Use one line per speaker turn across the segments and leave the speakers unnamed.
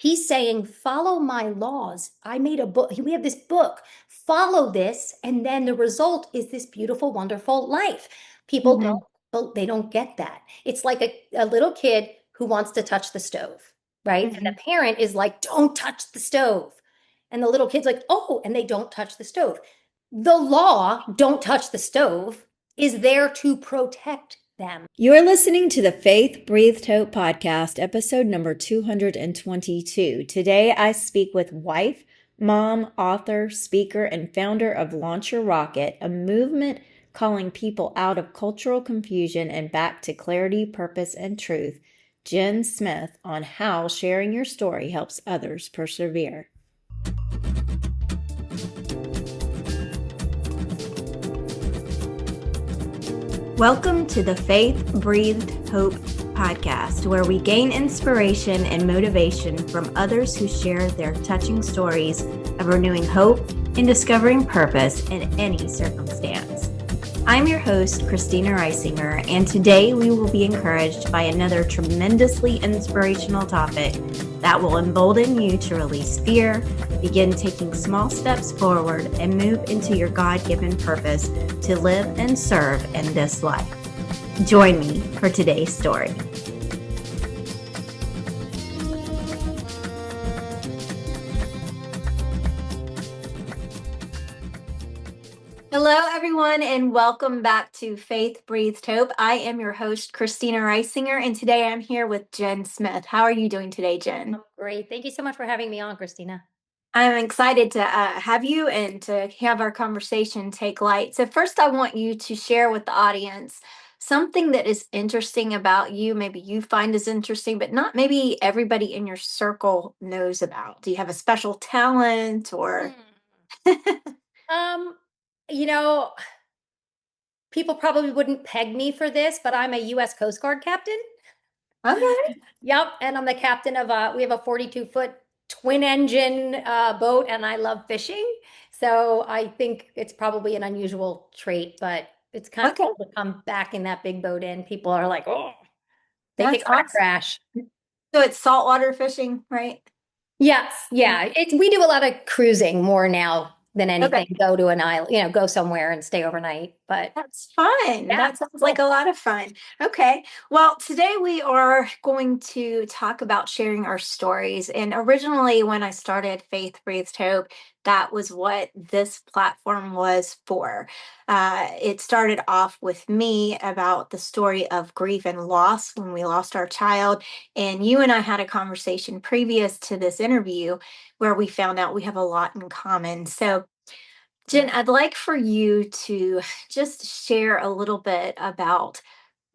He's saying, follow my laws. I made a book. We have this book. Follow this. And then the result is this beautiful, wonderful life. People
Hmm.
they don't get that. It's like a little kid who wants to touch the stove, right? And the
Hmm.
parent is like, don't touch the stove. And the little kid's like, oh, and they don't touch the stove. The law, don't touch the stove, is there to protect them.
You're listening to the Faith Breathed Hope podcast, episode number 222. Today I speak with wife, mom, author, speaker, and founder of Launch Your Rocket, a movement calling people out of cultural confusion and back to clarity, purpose, and truth, Jen Smith, on how sharing your story helps others persevere. Welcome to the Faith Breathed Hope podcast, where we gain inspiration and motivation from others who share their touching stories of renewing hope and discovering purpose in any circumstance. I'm your host, Christina Reisinger, and today we will be encouraged by another tremendously inspirational topic that will embolden you to release fear, begin taking small steps forward, and move into your God-given purpose to live and serve in this life. Join me for today's story. Hello, everyone, and welcome back to Faith Breathed Hope. I am your host, Christina Reisinger, and today I'm here with Jen Smith. How are you doing today, Jen?
Oh, great. Thank you so much for having me on, Christina.
I'm excited to have you and to have our conversation take light. So, first, I want you to share with the audience something that is interesting about you. Maybe you find is interesting, but not maybe everybody in your circle knows about. Do you have a special talent or?
Hmm. Um, you know, people probably wouldn't peg me for this, but I'm a U.S. Coast Guard captain.
Okay.
Yep, and I'm the captain of we have a 42-foot twin engine boat, and I love fishing. So I think it's probably an unusual trait, but it's kind of
Okay.
cool to come back in that big boat in. People are like, oh, they
That's
think I'm gonna
awesome.
crash.
So it's saltwater fishing, right?
Yes, yeah. We do a lot of cruising more now than
Okay.
anything. Go to an island, go somewhere and stay overnight. But
That's fun.
yeah,
That sounds like
cool.
a lot of fun. Okay. Well, today we are going to talk about sharing our stories. And originally, when I started Faith Breathed Hope, that was what this platform was for. It started off with me about the story of grief and loss when we lost our child. And you and I had a conversation previous to this interview where we found out we have a lot in common. So, Jen,
Yeah.
I'd like for you to just share a little bit about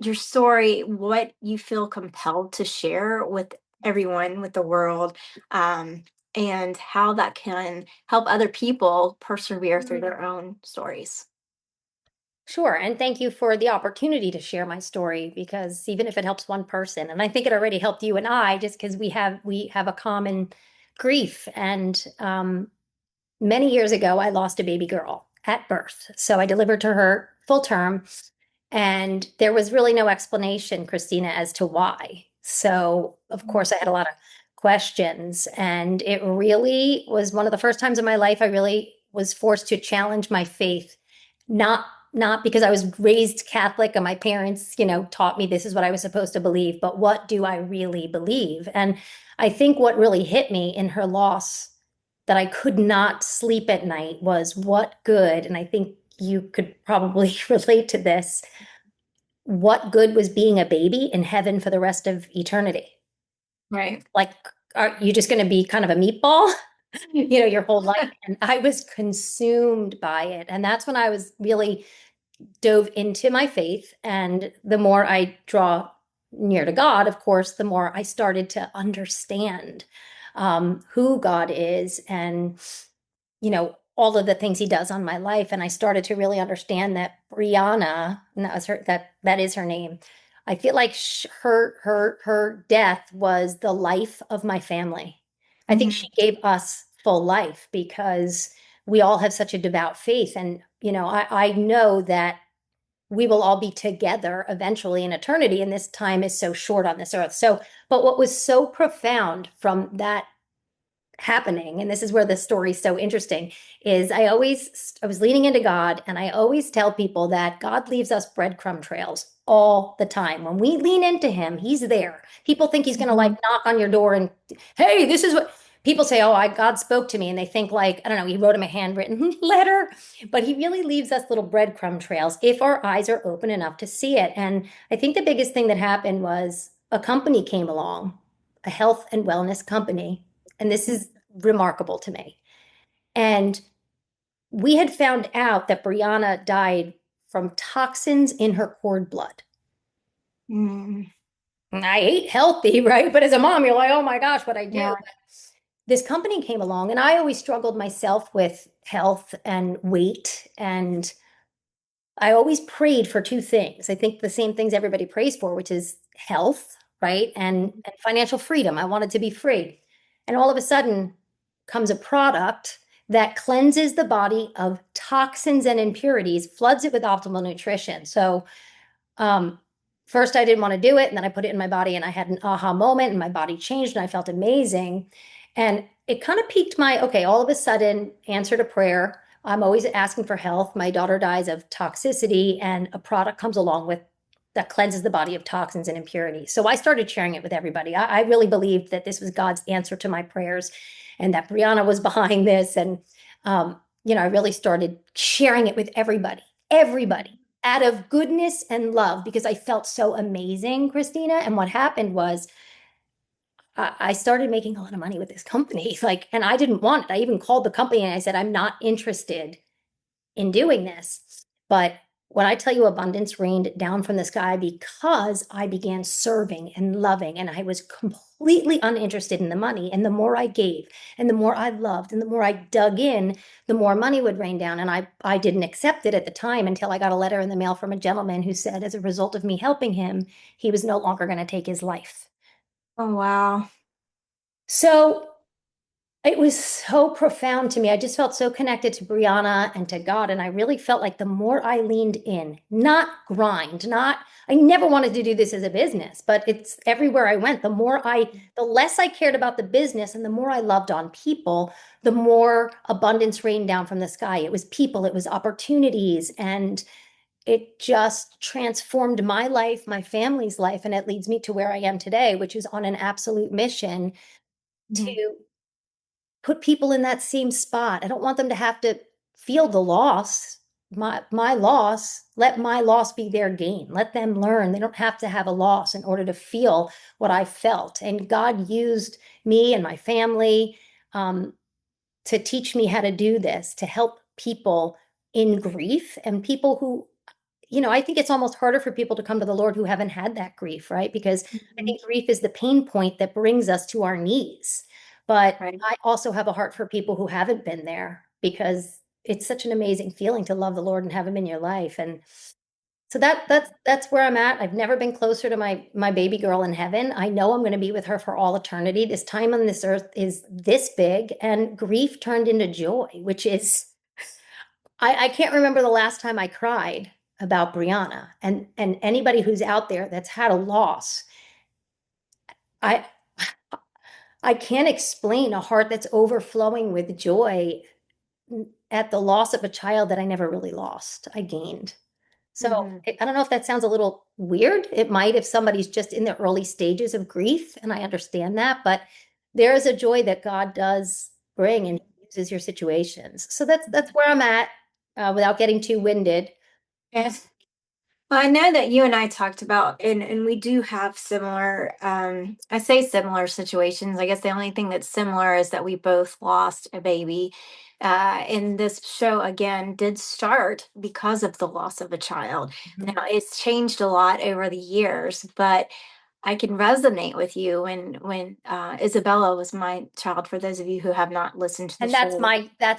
your story, what you feel compelled to share with everyone, with the world, um, and how that can help other people persevere through
Mm.
their own stories.
Sure. And thank you for the opportunity to share my story because even if it helps one person, and I think it already helped you and I, just because we have a common grief. And many years ago, I lost a baby girl at birth. So I delivered to her full term. And there was really no explanation, Christina, as to why. So, of course, I had a lot of questions. And it really was one of the first times in my life I really was forced to challenge my faith. Not because I was raised Catholic and my parents, taught me this is what I was supposed to believe, but what do I really believe? And I think what really hit me in her loss that I could not sleep at night was what good, and I think you could probably relate to this, what good was being a baby in heaven for the rest of eternity?
Right.
Like, are you just going to be kind of a meatball, your whole life? And I was consumed by it. And that's when I was really dove into my faith. And the more I draw near to God, of course, the more I started to understand who God is and, all of the things he does on my life. And I started to really understand that Brianna, and that is her name. I feel like her death was the life of my family. I think
Mhm.
she gave us full life because we all have such a devout faith. And, I know that we will all be together eventually in eternity. And this time is so short on this earth. So, but what was so profound from that happening, and this is where the story's so interesting, is I was leaning into God, and I always tell people that God leaves us breadcrumb trails all the time. When we lean into him, he's there. People think he's going to like
Mhm.
knock on your door and, hey, this is what people say, oh, God spoke to me, and they think like, I don't know, he wrote him a handwritten letter, but he really leaves us little breadcrumb trails if our eyes are open enough to see it. And I think the biggest thing that happened was a company came along, a health and wellness company, and this is remarkable to me. And we had found out that Brianna died from toxins in her cord blood.
Mm,
And I ate healthy, right? But as a mom, you're like, oh my gosh, what I do.
yeah.
This company came along, and I always struggled myself with health and weight. And I always prayed for two things. I think the same things everybody prays for, which is health, right? And financial freedom. I wanted to be free. And all of a sudden comes a product that cleanses the body of toxins and impurities, floods it with optimal nutrition. So um, first, I didn't want to do it, and then I put it in my body, and I had an aha moment, and my body changed, and I felt amazing. And it kind of piqued my okay, all of a sudden, answer to prayer. I'm always asking for health. My daughter dies of toxicity, and a product comes along with that cleanses the body of toxins and impurities. So I started sharing it with everybody. I really believed that this was God's answer to my prayers, and that Brianna was behind this. And I really started sharing it with everybody, everybody out of goodness and love because I felt so amazing, Christina. And what happened was I started making a lot of money with this company. Like, and I didn't want it. I even called the company and I said, I'm not interested in doing this. But when I tell you abundance rained down from the sky because I began serving and loving, and I was completely uninterested in the money. And the more I gave, and the more I loved, and the more I dug in, the more money would rain down. And I didn't accept it at the time until I got a letter in the mail from a gentleman who said, as a result of me helping him, he was no longer going to take his life.
Oh, wow.
So it was so profound to me. I just felt so connected to Brianna and to God. And I really felt like the more I leaned in, not grind, I never wanted to do this as a business, but it's everywhere I went. The less I cared about the business and the more I loved on people, the more abundance rained down from the sky. It was people, it was opportunities, and it just transformed my life, my family's life. And it leads me to where I am today, which is on an absolute mission
Mhm.
to put people in that same spot. I don't want them to have to feel the loss, my loss. Let my loss be their gain. Let them learn. They don't have to have a loss in order to feel what I felt. And God used me and my family um, to teach me how to do this, to help people in grief and people who I think it's almost harder for people to come to the Lord who haven't had that grief, right? Because I
Mhm.
think grief is the pain point that brings us to our knees. But
Right.
I also have a heart for people who haven't been there because it's such an amazing feeling to love the Lord and have him in your life. And so that's where I'm at. I've never been closer to my baby girl in heaven. I know I'm going to be with her for all eternity. This time on this earth is this big, and grief turned into joy, which is I can't remember the last time I cried about Brianna. And anybody who's out there that's had a loss, I I can't explain a heart that's overflowing with joy at the loss of a child that I never really lost. I gained. So
Mhm.
I don't know if that sounds a little weird. It might if somebody's just in the early stages of grief, and I understand that, but there is a joy that God does bring and he uses your situations. So that's where I'm at, without getting too winded.
Yes. Well, I know that you and I talked about, and we do have similar, I say similar situations. I guess the only thing that's similar is that we both lost a baby. And this show, again, did start because of the loss of a child.
Mhm.
Now, it's changed a lot over the years, but I can resonate with you when Isabella was my child, for those of you who have not listened to the
And that's
show.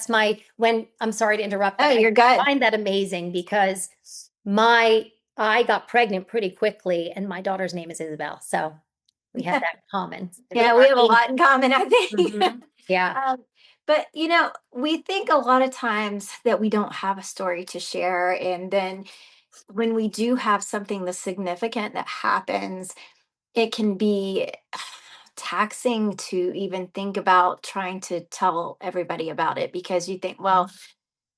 my when I'm sorry to interrupt,
Oh,
but
you're
I
good.
find that amazing because my I got pregnant pretty quickly and my daughter's name is Isabel. So we have that in common. We
Yeah, we
are
have a lot in common, I think.
Mhm. Yeah.
But we think a lot of times that we don't have a story to share. And then when we do have something that's significant that happens, it can be taxing to even think about trying to tell everybody about it because you think, well,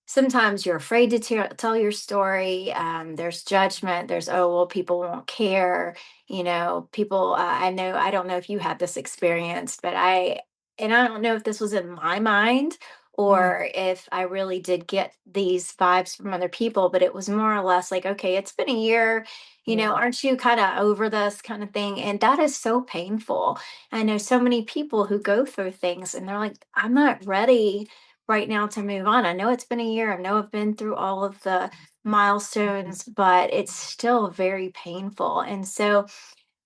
sometimes you're afraid to tell your story. There's judgment. There's, oh, well, people won't care. People, I know, I don't know if you had this experience, and I don't know if this was in my mind
Mm.
or if I really did get these vibes from other people, but it was more or less like, okay, it's been a year,
Yeah.
aren't you kind of over this kind of thing? And that is so painful. I know so many people who go through things and they're like, I'm not ready right now to move on. I know it's been a year. I know I've been through all of the milestones, but it's still very painful. And so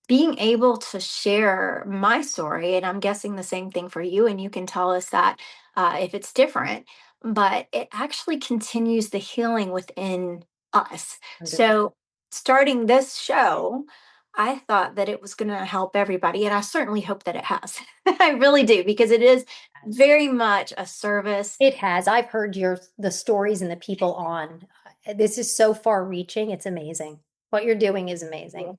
being able to share my story, and I'm guessing the same thing for you, and you can tell us that if it's different, but it actually continues the healing within us.
100%.
So, starting this show, I thought that it was going to help everybody, and I certainly hope that it has. I really do, because it is very much a service.
It has. I've heard the stories and the people on. This is so far reaching. It's amazing. What you're doing is amazing.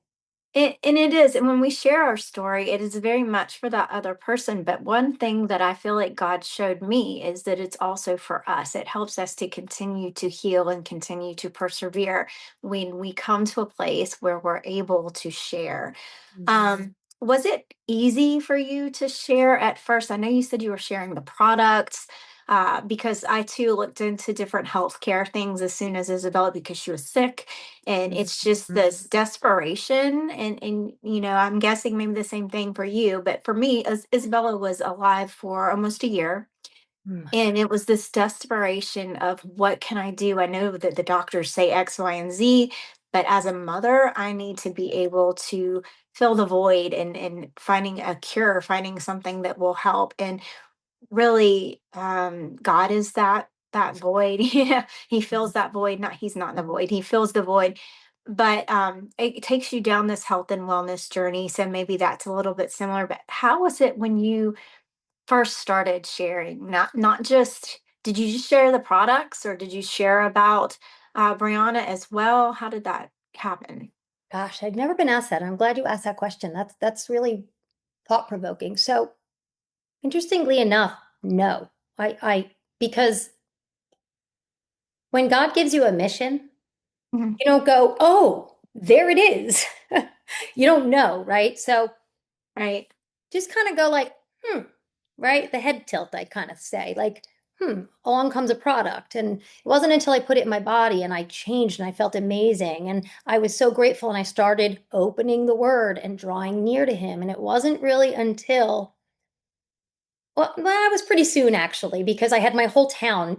And it is. And when we share our story, it is very much for that other person. But one thing that I feel like God showed me is that it's also for us. It helps us to continue to heal and continue to persevere when we come to a place where we're able to share.
Mhm.
Was it easy for you to share at first? I know you said you were sharing the products, because I too looked into different healthcare things as soon as Isabella, because she was sick, and it's just
Mhm.
this desperation. And I'm guessing maybe the same thing for you, but for me, as Isabella was alive for almost a year,
Mm.
and it was this desperation of what can I do? I know that the doctors say X, Y, and Z, but as a mother, I need to be able to fill the void and finding a cure, finding something that will help. And really, God is that void. Yeah, He fills that void. Not He's not in the void. He fills the void. But it takes you down this health and wellness journey. So maybe that's a little bit similar. But how was it when you first started sharing? Not just did you just share the products, or did you share about Brianna as well? How did that happen?
Gosh, I'd never been asked that. I'm glad you asked that question. That's really thought provoking. So, interestingly enough, no. I because when God gives you a mission,
Mhm.
you don't go, "Oh, there it is." You don't know, right? So,
Right.
just kind of go like, "Hmm." Right? The head tilt, I kind of say, like, along comes a product. And it wasn't until I put it in my body and I changed and I felt amazing. And I was so grateful. And I started opening the word and drawing near to him. And it wasn't really until, well, that was pretty soon actually, because I had my whole town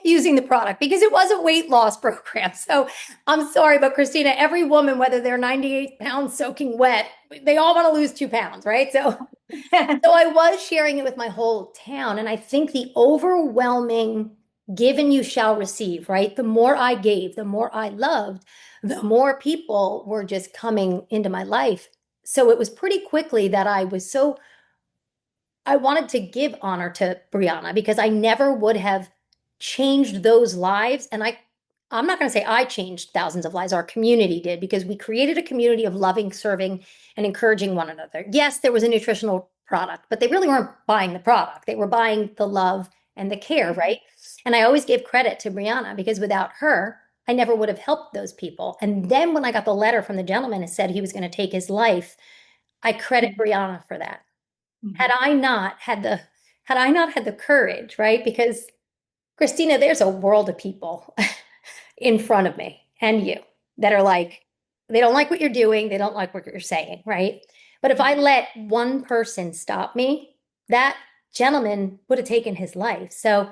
using the product because it was a weight loss program. So I'm sorry, but Christina, every woman, whether they're 98 pounds soaking wet, they all want to lose 2 pounds, right? So I was sharing it with my whole town. And I think the overwhelming given you shall receive, right? The more I gave, the more I loved, the more people were just coming into my life. So it was pretty quickly that I wanted to give honor to Brianna because I never would have changed those lives. And I'm not going to say I changed thousands of lives. Our community did because we created a community of loving, serving, and encouraging one another. Yes, there was a nutritional product, but they really weren't buying the product. They were buying the love and the care, right? And I always give credit to Brianna because without her, I never would have helped those people. And then when I got the letter from the gentleman that said he was going to take his life, I credit Brianna for that. Had
Mhm.
I not had the had I not had the courage, right? Because Christina, there's a world of people in front of me and you that are like, they don't like what you're doing, they don't like what you're saying, right? But if I
Mhm.
let one person stop me, that gentleman would have taken his life. So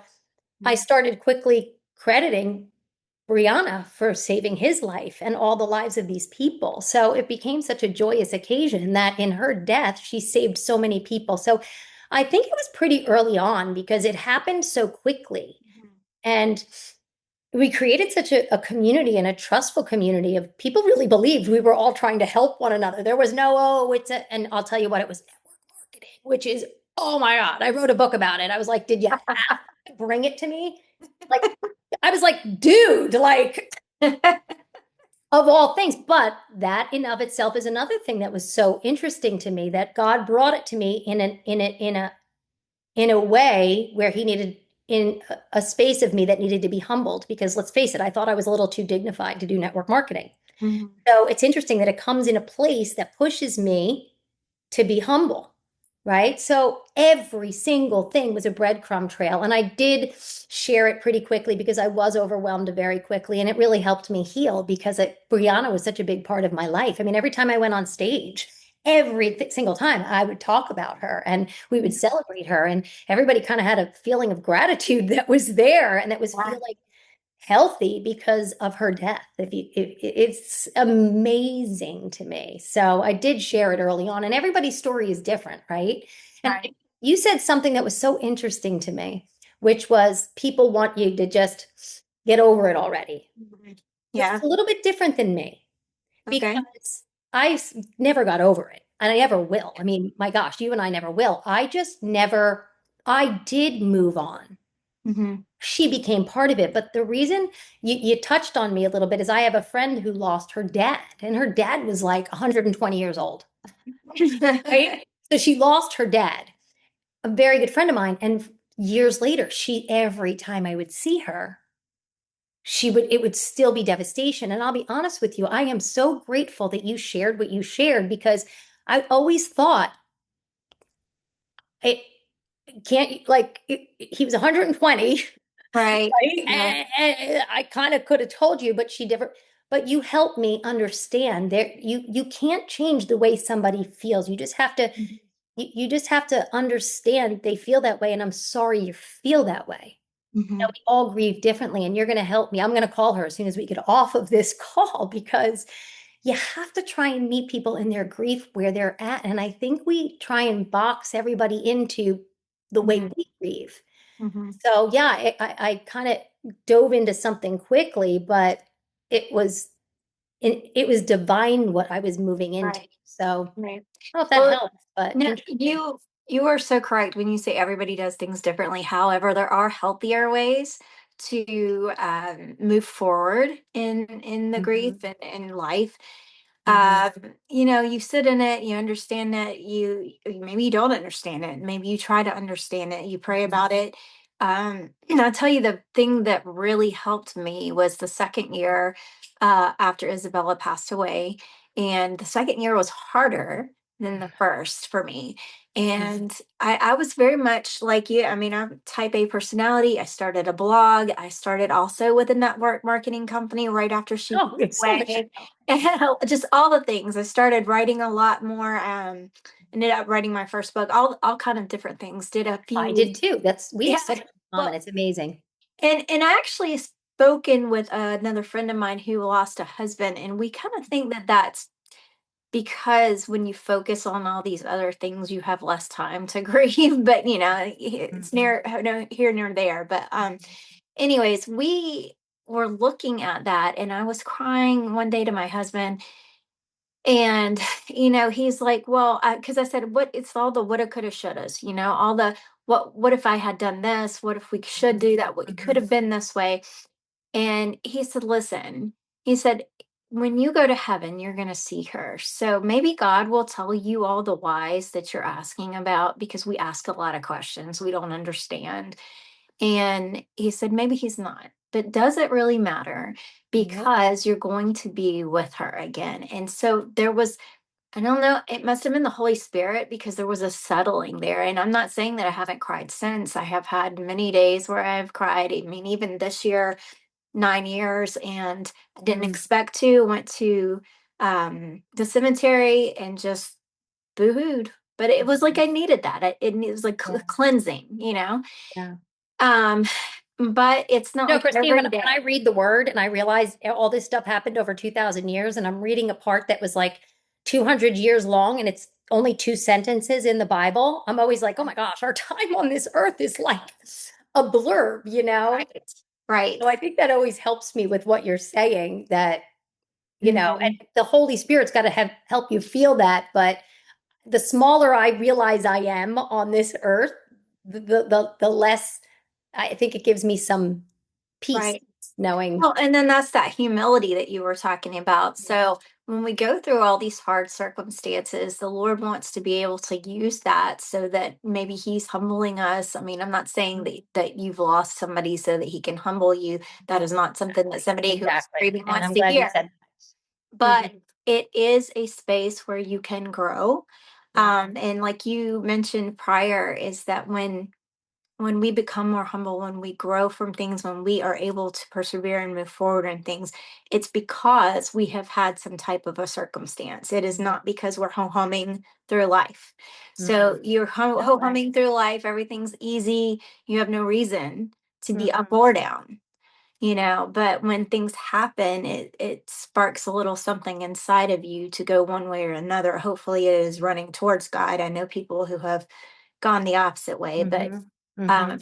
I started quickly crediting Brianna for saving his life and all the lives of these people. So it became such a joyous occasion that in her death, she saved so many people. So I think it was pretty early on because it happened so quickly.
Mhm.
And we created such a community and a trustful community of people really believed we were all trying to help one another. There was no, oh, and I'll tell you what, it was network marketing, which is, oh my God, I wrote a book about it. I was like, did you have to bring it to me? Like, I was like, dude, like, of all things. But that in of itself is another thing that was so interesting to me, that God brought it to me in a way where he needed, in a space of me that needed to be humbled, because let's face it, I thought I was a little too dignified to do network marketing.
Mhm.
So it's interesting that it comes in a place that pushes me to be humble, right? So every single thing was a breadcrumb trail. And I did share it pretty quickly because I was overwhelmed very quickly. And it really helped me heal, because Brianna was such a big part of my life. I mean, every time I went on stage, every single time I would talk about her and we would celebrate her. And everybody kind of had a feeling of gratitude that was there and that was
Yeah.
feeling healthy because of her death. It's amazing to me. So I did share it early on, and everybody's story is different, right? And
Right.
you said something that was so interesting to me, which was people want you to just get over it already,
Mhm.
which is
Yeah.
a little bit different than me,
Okay.
because never got over it, and I never will. I mean, my gosh, you and I never will. I just never, I did move on.
Hmm.
She became part of it. But the reason you touched on me a little bit is I have a friend who lost her dad, and her dad was like 120 years old, right? So she lost her dad, a very good friend of mine. And years later, every time I would see her, it would still be devastation. And I'll be honest with you, I am so grateful that you shared what you shared, because I always thought it can't, like, he was 120.
Right.
Right?
Yeah.
And I kind of could have told you, but she different. But you helped me understand there. You can't change the way somebody feels. You just have to understand they feel that way, and I'm sorry you feel that way.
Hmm.
We all grieve differently, and you're going to help me. I'm going to call her as soon as we get off of this call, because you have to try and meet people in their grief where they're at. And I think we try and box everybody into the way
Hmm.
we grieve.
Hmm.
So yeah, I kind of dove into something quickly, but it was it was divine what I was moving into.
Right.
So I don't
Right.
know if that
Well,
helps, but
no,
interesting.
you are so correct when you say everybody does things differently. However, there are healthier ways to move forward in the grief
Mhm,
and in life.
mhm.
um you sit in it, you understand it, maybe you don't understand it, maybe you try to understand it, you pray about it. And I'll tell you, the thing that really helped me was the second year after Isabella passed away. And the second year was harder than the first for me. And I was very much like you. I mean, I'm type A personality. I started a blog. I started also with a network marketing company right after she
Oh,
passed
it's so much.
away. And just all the things. I started writing a lot more. Ended up writing my first book. All kind of different things. Did a
I
few.
did too. We have
Yeah.
so much in common.
Well,
It's amazing.
and I actually spoken with another friend of mine who lost a husband, and we kind of think that that's because when you focus on all these other things, you have less time to grieve. But it's
Mhm.
near no here nor there. But anyways, we were looking at that, and I was crying one day to my husband. And he's like, well, because I said, what, it's all the woulda coulda shouldas, all the what if I had done this, what if we should do that, what it could
Mhm.
have been this way. And he said, listen, he said, when you go to heaven, you're going to see her. So maybe God will tell you all the whys that you're asking about, because we ask a lot of questions we don't understand. And he said, maybe he's not. But does it really matter?
Nope.
Because you're going to be with her again. And so there was, I don't know, it must have been the Holy Spirit, because there was a settling there. And I'm not saying that I haven't cried since. I have had many days where I've cried. I mean, even this year, 9 years, and I didn't
Mm.
expect to. Went to the cemetery and just boohooed. But it was like I needed that. It was like
Yeah,
cleansing.
yeah.
Um, but it's not
No,
like
Christine,
every
when I
day.
read the word and I realize all this stuff happened over 2,000 years, and I'm reading a part that was like 200 years long, and it's only two sentences in the Bible, I'm always like, oh my gosh, our time on this earth is like a blurb, you know?
Right. Right.
So I think that always helps me with what you're saying, that,
Mhm.
and the Holy Spirit's got to help you feel that. But the smaller I realize I am on this earth, the less I think it gives me some peace.
Right.
knowing.
Well, and then that's that humility that you were talking about. So when we go through all these hard circumstances, the Lord wants to be able to use that so that maybe He's humbling us. I mean, I'm not saying that you've lost somebody so that He can humble you. That is not something that somebody who is
Exactly.
grieving
And
wants
I'm
to
glad you
hear.
said that.
But it is a space where you can grow.
Yeah.
And like you mentioned prior, is that when we become more humble, when we grow from things, when we are able to persevere and move forward in things, it's because we have had some type of a circumstance. It is not because we're ho humming through life. So
Mhm.
you're
No
ho
way.
humming through life, everything's easy, you have no reason to be up
Mhm.
or down. But when things happen, it sparks a little something inside of you to go one way or another. Hopefully it is running towards God. I know people who have gone the opposite way, but
Mhm. Mhm.
um,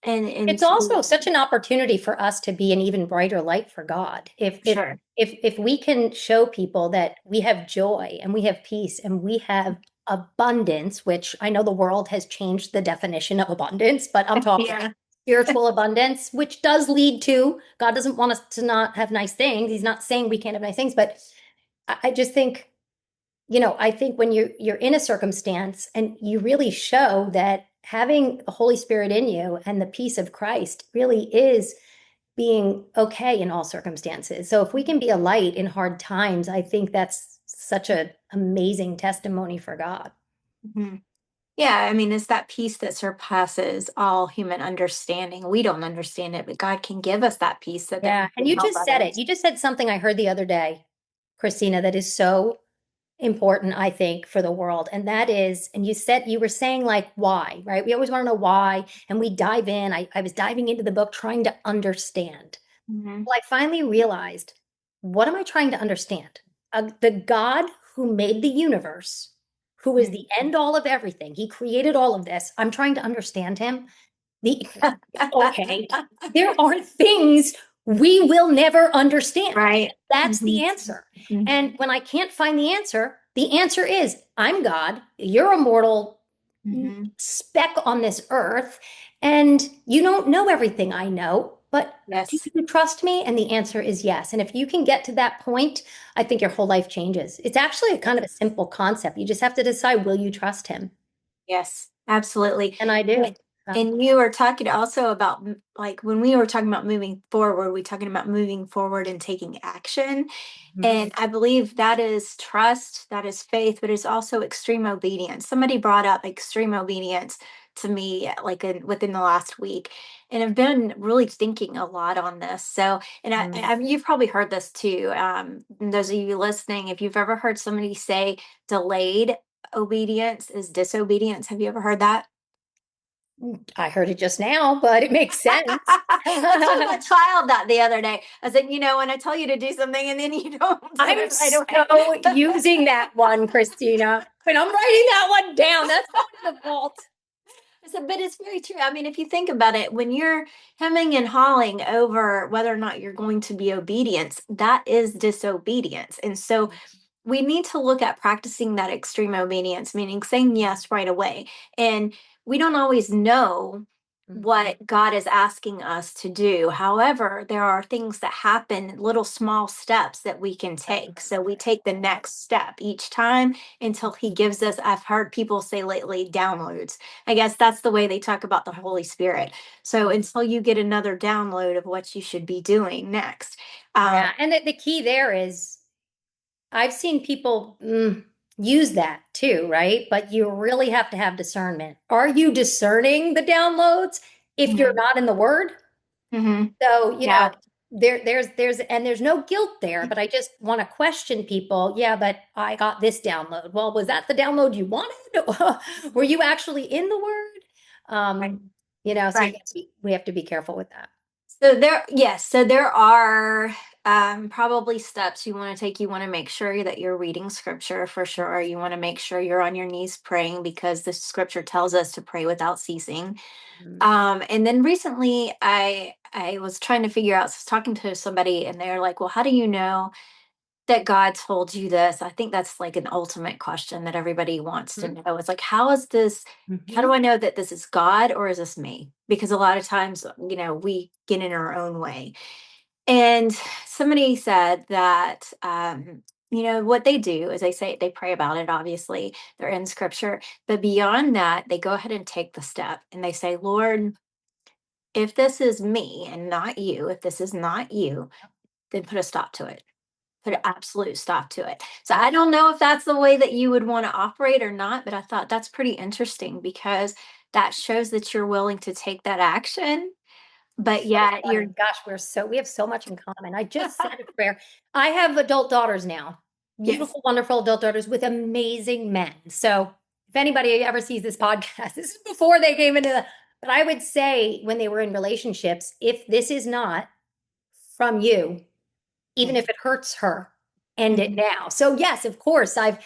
and
It's also such an opportunity for us to be an even brighter light for God. If if
sure.
if we can show people that we have joy and we have peace and we have abundance, which I know the world has changed the definition of abundance, but I'm talking
Yeah.
spiritual abundance, which does lead to God doesn't want us to not have nice things. He's not saying we can't have nice things, but I just think I think when you're in a circumstance and you really show that having the Holy Spirit in you and the peace of Christ really is being okay in all circumstances. So if we can be a light in hard times, I think that's such an amazing testimony for God.
Mhm. Yeah, I mean, it's that peace that surpasses all human understanding. We don't understand it, but God can give us that peace so that we
Yeah. And
can
you
help
just said it.
others.
You just said something I heard the other day, Christina, that is so important, I think, for the world. And that is, and you were saying like why, right? We always want to know why. And we dive in. I was diving into the book trying to understand.
Hmm.
Well, I finally realized, what am I trying to understand? The God who made the universe, who is the end all of everything, he created all of this. I'm trying to understand him. The okay, there are things we will never understand.
Right.
That's
Hmm.
the answer.
Hmm.
And when I can't find the answer is I'm God, you're a mortal
Hmm.
speck on this earth, and you don't know everything I know, but do
Yes.
you trust me? And the answer is yes. And if you can get to that point, I think your whole life changes. It's actually a kind of a simple concept. You just have to decide, will you trust him?
Yes, absolutely.
And I
And
do.
and you were talking also about like when we were talking about moving forward, we talking about moving forward and taking action.
Mhm.
And I believe that is trust, that is faith, but it's also extreme obedience. Somebody brought up extreme obedience to me like within the last week. And I've been really thinking a lot on this. So, and
Mhm.
you've probably heard this too. And those of you listening, if you've ever heard somebody say delayed obedience is disobedience, have you ever heard that?
I heard it just now, but it makes sense.
I told my child that the other day. I said, when I tell you to do something and then you don't do
I'm
it right
so
away.
using that one, Christina. But I'm writing that one down. That's going in the vault.
I said, but it's very true. I mean, if you think about it, when you're hemming and hawing over whether or not you're going to be obedience, that is disobedience. And so we need to look at practicing that extreme obedience, meaning saying yes right away. And we don't always know
Mhm.
what God is asking us to do. However, there are things that happen, little small steps that we can take. So we take the next step each time until He gives us, I've heard people say lately, downloads. I guess that's the way they talk about the Holy Spirit. So until you get another download of what you should be doing next.
Yeah. And the key there is I've seen people use that too, right? But you really have to have discernment. Are you discerning the downloads if you're
Mhm.
not in the word?
Mhm.
So,
Yeah.
there's no guilt there, but I just want to question people. Yeah, but I got this download. Well, was that the download you wanted? Were you actually in the word?
Right.
So
Right.
we have to be careful with that.
So yes, so there are probably steps you want to take. You want to make sure that you're reading scripture for sure. You want to make sure you're on your knees praying because the scripture tells us to pray without ceasing.
Mhm.
And then recently I was trying to figure out, I was talking to somebody and they're like, well, how do you know that God told you this? I think that's like an ultimate question that everybody wants to know. It's like, how is this? How do
Mhm.
I know that this is God or is this me? Because a lot of times, we get in our own way. And somebody said that, what they do is they pray about it, obviously, they're in scripture. But beyond that, they go ahead and take the step and they say, Lord, if this is me and not you, if this is not you, then put a stop to it. Put an absolute stop to it. So I don't know if that's the way that you would want to operate or not, but I thought that's pretty interesting because that shows that you're willing to take that action, but
So
yet
funny.
you're
Gosh, we have so much in common. I just said a prayer. I have adult daughters now,
yes.
beautiful, wonderful adult daughters with amazing men. So if anybody ever sees this podcast, this is before they came into but I would say when they were in relationships, if this is not from you, even
Yes.
if it hurts her, end it
Mhm.
now. So yes, of course, as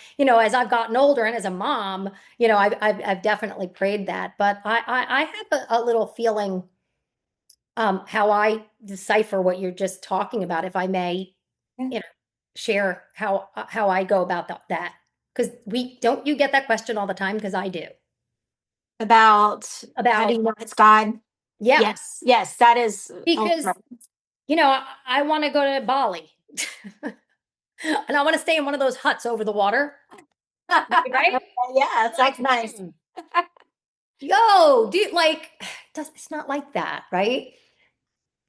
I've gotten older and as a mom, I've definitely prayed that. But I have a little feeling how I decipher what you're just talking about, if I may,
Yeah.
you know, share how I go about that. Because we don't you get that question all the time? Because I do.
About how do
About
you know it's God?
yeah,
Yes, yes, that is
because
ultimate.
I want to go to Bali and I want to stay in one of those huts over the water, right?
Yeah, it
Like,
sounds nice.
yo, dude, like, it's not like that, right?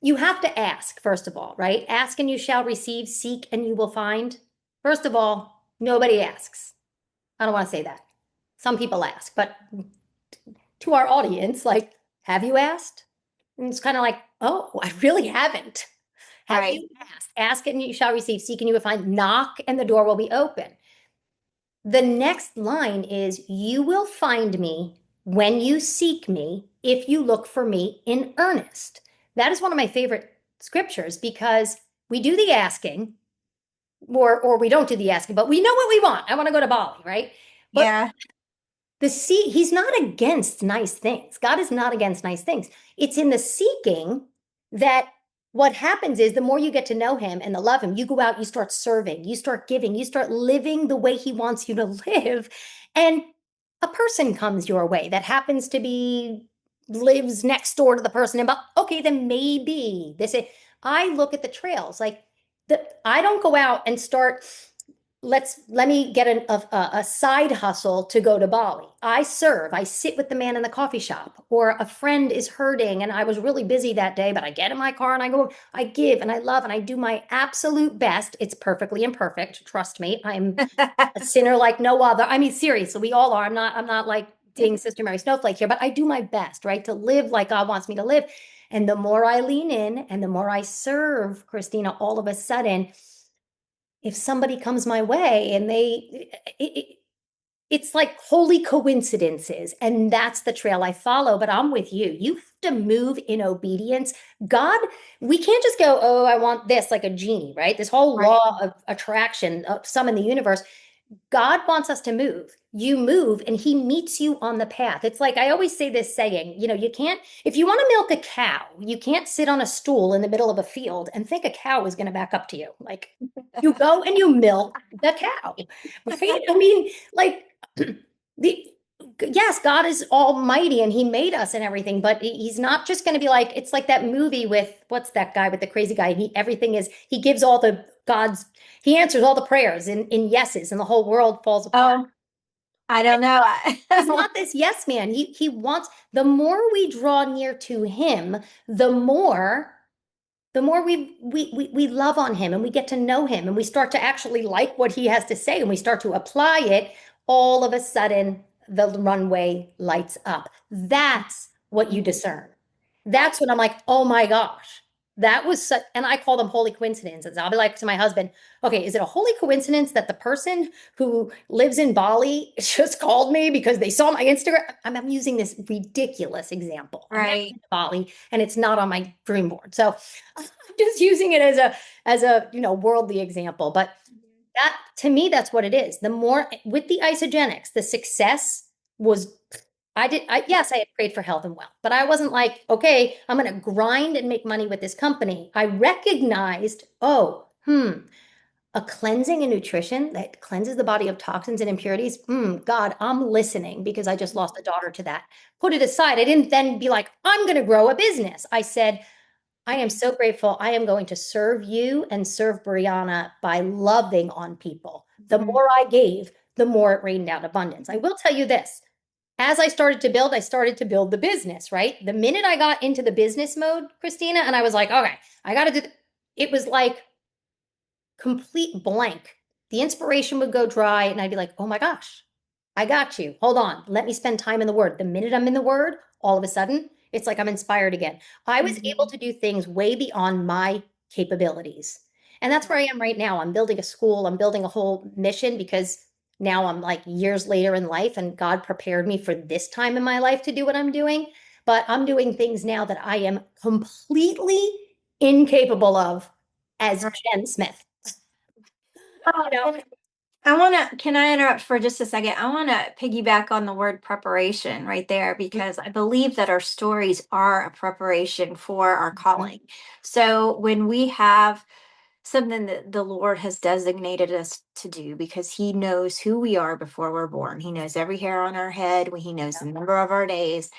You have to ask, first of all, right? Ask and you shall receive, seek and you will find. First of all, nobody asks. I don't want to say that. Some people ask, but to our audience, like, have you asked? And it's kind of like, oh, I really haven't. Have
Right.
you asked? Ask and you shall receive, seek and you will find, knock and the door will be open. The next line is, you will find me when you seek me, if you look for me in earnest. That is one of my favorite scriptures because we do the asking, or we don't do the asking, but we know what we want. I want to go to Bali, right? But
Yeah.
he's not against nice things. God is not against nice things. It's in the seeking that what happens is the more you get to know him and to love him, you go out, you start serving, you start giving, you start living the way he wants you to live. And a person comes your way that happens to be lives next door to the person. And but okay, then maybe this is, I look at the trails like I don't go out and start let me get a side hustle to go to Bali. I serve. I sit with the man in the coffee shop, or a friend is hurting and I was really busy that day, but I get in my car and I go, I give and I love and I do my absolute best. It's perfectly imperfect. Trust me. I'm a sinner like no other. I mean, seriously, we all are. I'm not like being Sister Mary Snowflake here, but I do my best, right? To live like God wants me to live. And the more I lean in and the more I serve, Christina, all of a sudden, if somebody comes my way and it's like holy coincidences, and that's the trail I follow. But I'm with you, you have to move in obedience. God, we can't just go, oh, I want this, like a genie, right? This whole
Right.
law of attraction of some in the universe. God wants us to move. You move and he meets you on the path. It's like I always say this saying, you can't, if you want to milk a cow, you can't sit on a stool in the middle of a field and think a cow is going to back up to you. Like you go and you milk the cow, right? I mean, like the yes, God is almighty and he made us and everything, but he's not just going to be like, it's like that movie with what's that guy with the crazy guy? He gives all the God's, he answers all the prayers in yeses and the whole world falls apart.
Oh, I don't know.
He's not this yes man. He wants, the more we draw near to him, the more we love on him and we get to know him and we start to actually like what he has to say and we start to apply it, all of a sudden the runway lights up. That's what you discern. That's when I'm like, oh my gosh, that was such, and I call them holy coincidences. I'll be like to my husband, okay, is it a holy coincidence that the person who lives in Bali just called me because they saw my Instagram? I'm using this ridiculous example. I'm never
Right.
in Bali and it's not on my dream board. So I'm just using it as a worldly example. But that to me, that's what it is. The more with the isogenics, the success was yes, I had prayed for health and wealth, but I wasn't like, okay, I'm going to grind and make money with this company. I recognized, a cleansing and nutrition that cleanses the body of toxins and impurities. God, I'm listening because I just lost a daughter to that. Put it aside. I didn't then be like, I'm going to grow a business. I said, I am so grateful. I am going to serve you and serve Brianna by loving on people. The
Mhm.
more I gave, the more it rained down abundance. I will tell you this. As I started to build the business, right? The minute I got into the business mode, Christina, and I was like, okay, I got to do, it was like complete blank. The inspiration would go dry, and I'd be like, oh my gosh, I got you. Hold on. Let me spend time in the Word. The minute I'm in the Word, all of a sudden, it's like I'm inspired again. I was able
Mhm.
to do things way beyond my capabilities. And that's where I am right now. I'm building a school, I'm building a whole mission because now I'm like years later in life, and God prepared me for this time in my life to do what I'm doing. But I'm doing things now that I am completely incapable of as
Right.
Jen Smith.
Oh,
You know,
and I want to, can I interrupt for just a second? I want to piggyback on the word preparation right there because I believe that our stories are a preparation for our
Mhm.
calling. So when we have something that the Lord has designated us to do, because He knows who we are before we're born, He knows every hair on our head, He knows the number of our days.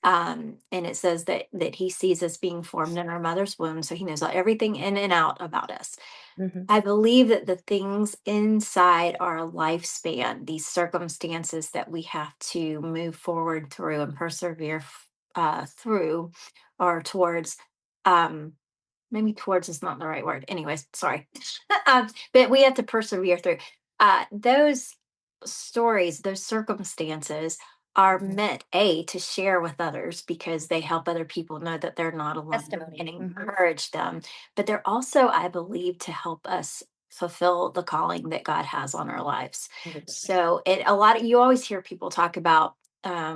And it says that He sees us being formed in our mother's womb, so He knows everything in and out about us.
Mhm.
I believe that the things inside our lifespan, these circumstances that we have to move forward through and persevere through or towards, um, maybe towards is not the right word. Anyways, sorry. But we have to persevere through those stories, those circumstances are
Mhm.
meant to share with others because they help other people know that they're not alone
Testimony.
and
Mhm.
encourage them, but they're also, I believe, to help us fulfill the calling that God has on our lives.
100%.
So it a lot of you always hear people talk about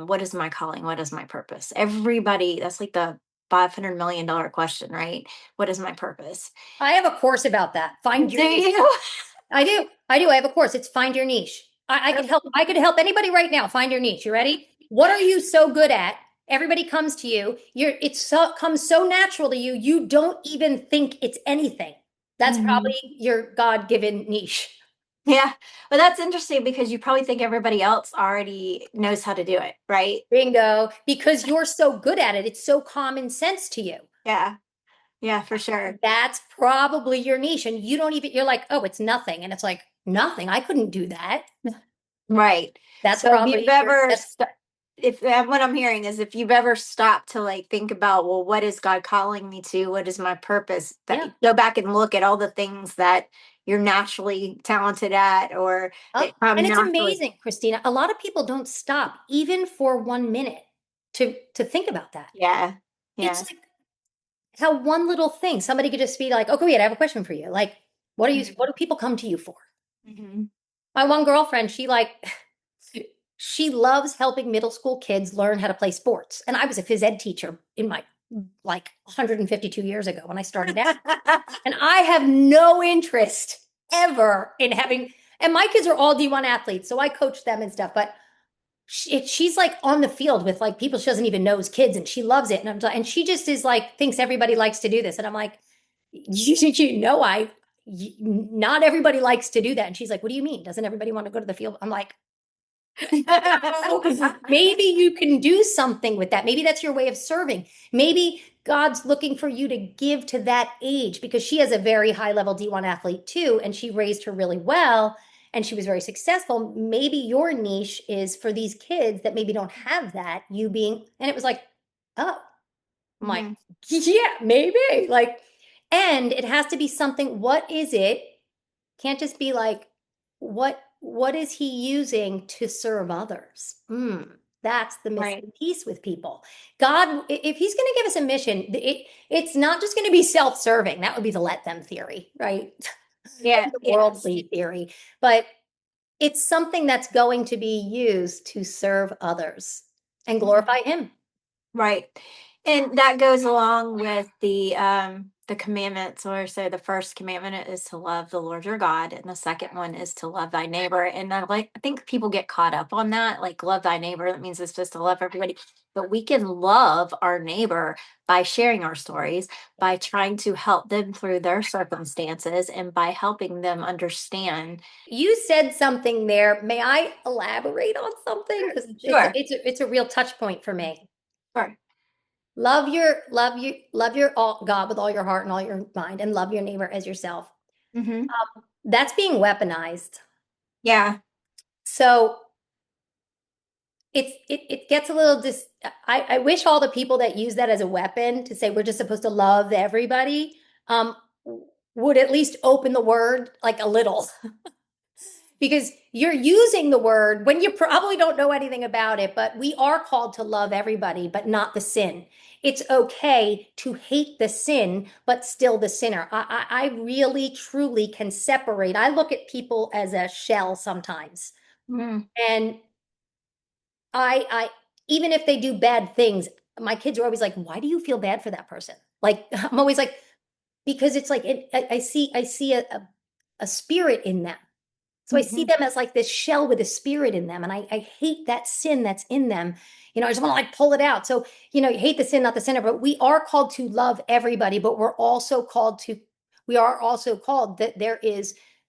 what is my calling? What is my purpose? Everybody, that's like the $500 million question, right? What is my purpose?
I have a course about that. Find
Do
your niche.
you?
I do. I do. I have a course. It's find your niche. I could help. I could help anybody right now find your niche. You ready? What are you so good at? Everybody comes to you. It's so comes so natural to you. You don't even think it's anything. That's
Mhm.
probably your God-given niche.
Yeah. Well, that's interesting because you probably think everybody else already knows how to do it, right?
Bingo. Because you're so good at it. It's so common sense to you.
Yeah. Yeah, for sure.
That's probably your niche. And you don't even, you're like, oh, it's nothing. And it's like, nothing. I couldn't do that.
Right.
That's
So if you've
probably your,
ever,
that's,
if what I'm hearing is if you've ever stopped to like think about, well, what is God calling me to? What is my purpose? That
yeah.
you go back and look at all the things that you're naturally talented at or
Oh,
that come
and it's
naturally.
amazing, Christina. A lot of people don't stop even for 1 minute to think about that.
Yeah.
It's
Yeah.
like how one little thing, somebody could just be like, "Oh, wait, I have a question for you. Like, what are you? What do people come to you for?"
Mm-hmm.
My one girlfriend, she like, she loves helping middle school kids learn how to play sports, and I was a phys ed teacher in my like 152 years ago when I started out, and I have no interest ever in having. And my kids are all D1 athletes, so I coach them and stuff, but she's like on the field with like people she doesn't even know as kids, and she loves it. And she just is like thinks everybody likes to do this, and I'm like, you know, not everybody likes to do that. And she's like, what do you mean? Doesn't everybody want to go to the field? I'm like, maybe you can do something with that. Maybe that's your way of serving. Maybe God's looking for you to give to that age because she has a very high level D1 athlete too, and she raised her really well and she was very successful. Maybe your niche is for these kids that maybe don't have that, you being, and it was like, oh, I'm like,
Mhm.
yeah, maybe. Like, and it has to be something, what is it? Can't just be like, what is he using to serve others? That's the
Right.
missing piece with people. God, if he's going to give us a mission, it's not just going to be self-serving. That would be the let them theory, right?
Yeah.
The
Yes.
worldly theory. But it's something that's going to be used to serve others and
Mhm.
glorify him.
Right. And that goes along with the commandments where so the first commandment is to love the Lord your God and the second one is to love thy neighbor. And I think people get caught up on that, like love thy neighbor. That means it's supposed to love everybody. But we can love our neighbor by sharing our stories, by trying to help them through their circumstances and by helping them understand.
You said something there. May I elaborate on something? Because
Sure.
it's a real touch point for me.
Sure.
love your all, God with all your heart and all your mind, and love your neighbor as yourself.
Hmm.
That's being weaponized.
Yeah.
So it gets a little I wish all the people that use that as a weapon to say we're just supposed to love everybody um would at least open the word like a little, because you're using the word when you probably don't know anything about it, but we are called to love everybody, but not the sin. It's okay to hate the sin, but still the sinner. I really, truly can separate. I look at people as a shell sometimes.
Mm-hmm.
And I, even if they do bad things, my kids are always like, why do you feel bad for that person? Like, I'm always like, because it's like, I see a spirit in them. So I see
Hmm.
them as like this shell with a spirit in them. And I hate that sin that's in them. I just want to like pull it out. So, you hate the sin, not the sinner, but we are called to love everybody, but we are also called that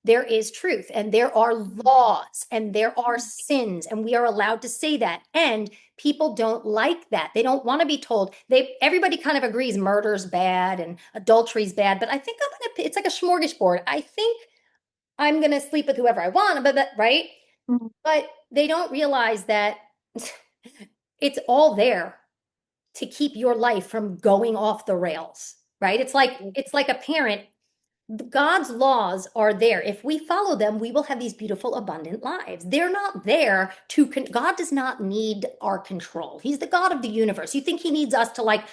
there is truth and there are laws and there are sins, and we are allowed to say that. And people don't like that. They don't want to be told. Everybody kind of agrees murder's bad and adultery's bad, but I think it's like a smorgasbord. I think I'm going to sleep with whoever I want, but right? But they don't realize that it's all there to keep your life from going off the rails, right? It's like a parent. God's laws are there. If we follow them, we will have these beautiful, abundant lives. They're not there God does not need our control. He's the God of the universe. You think he needs us to like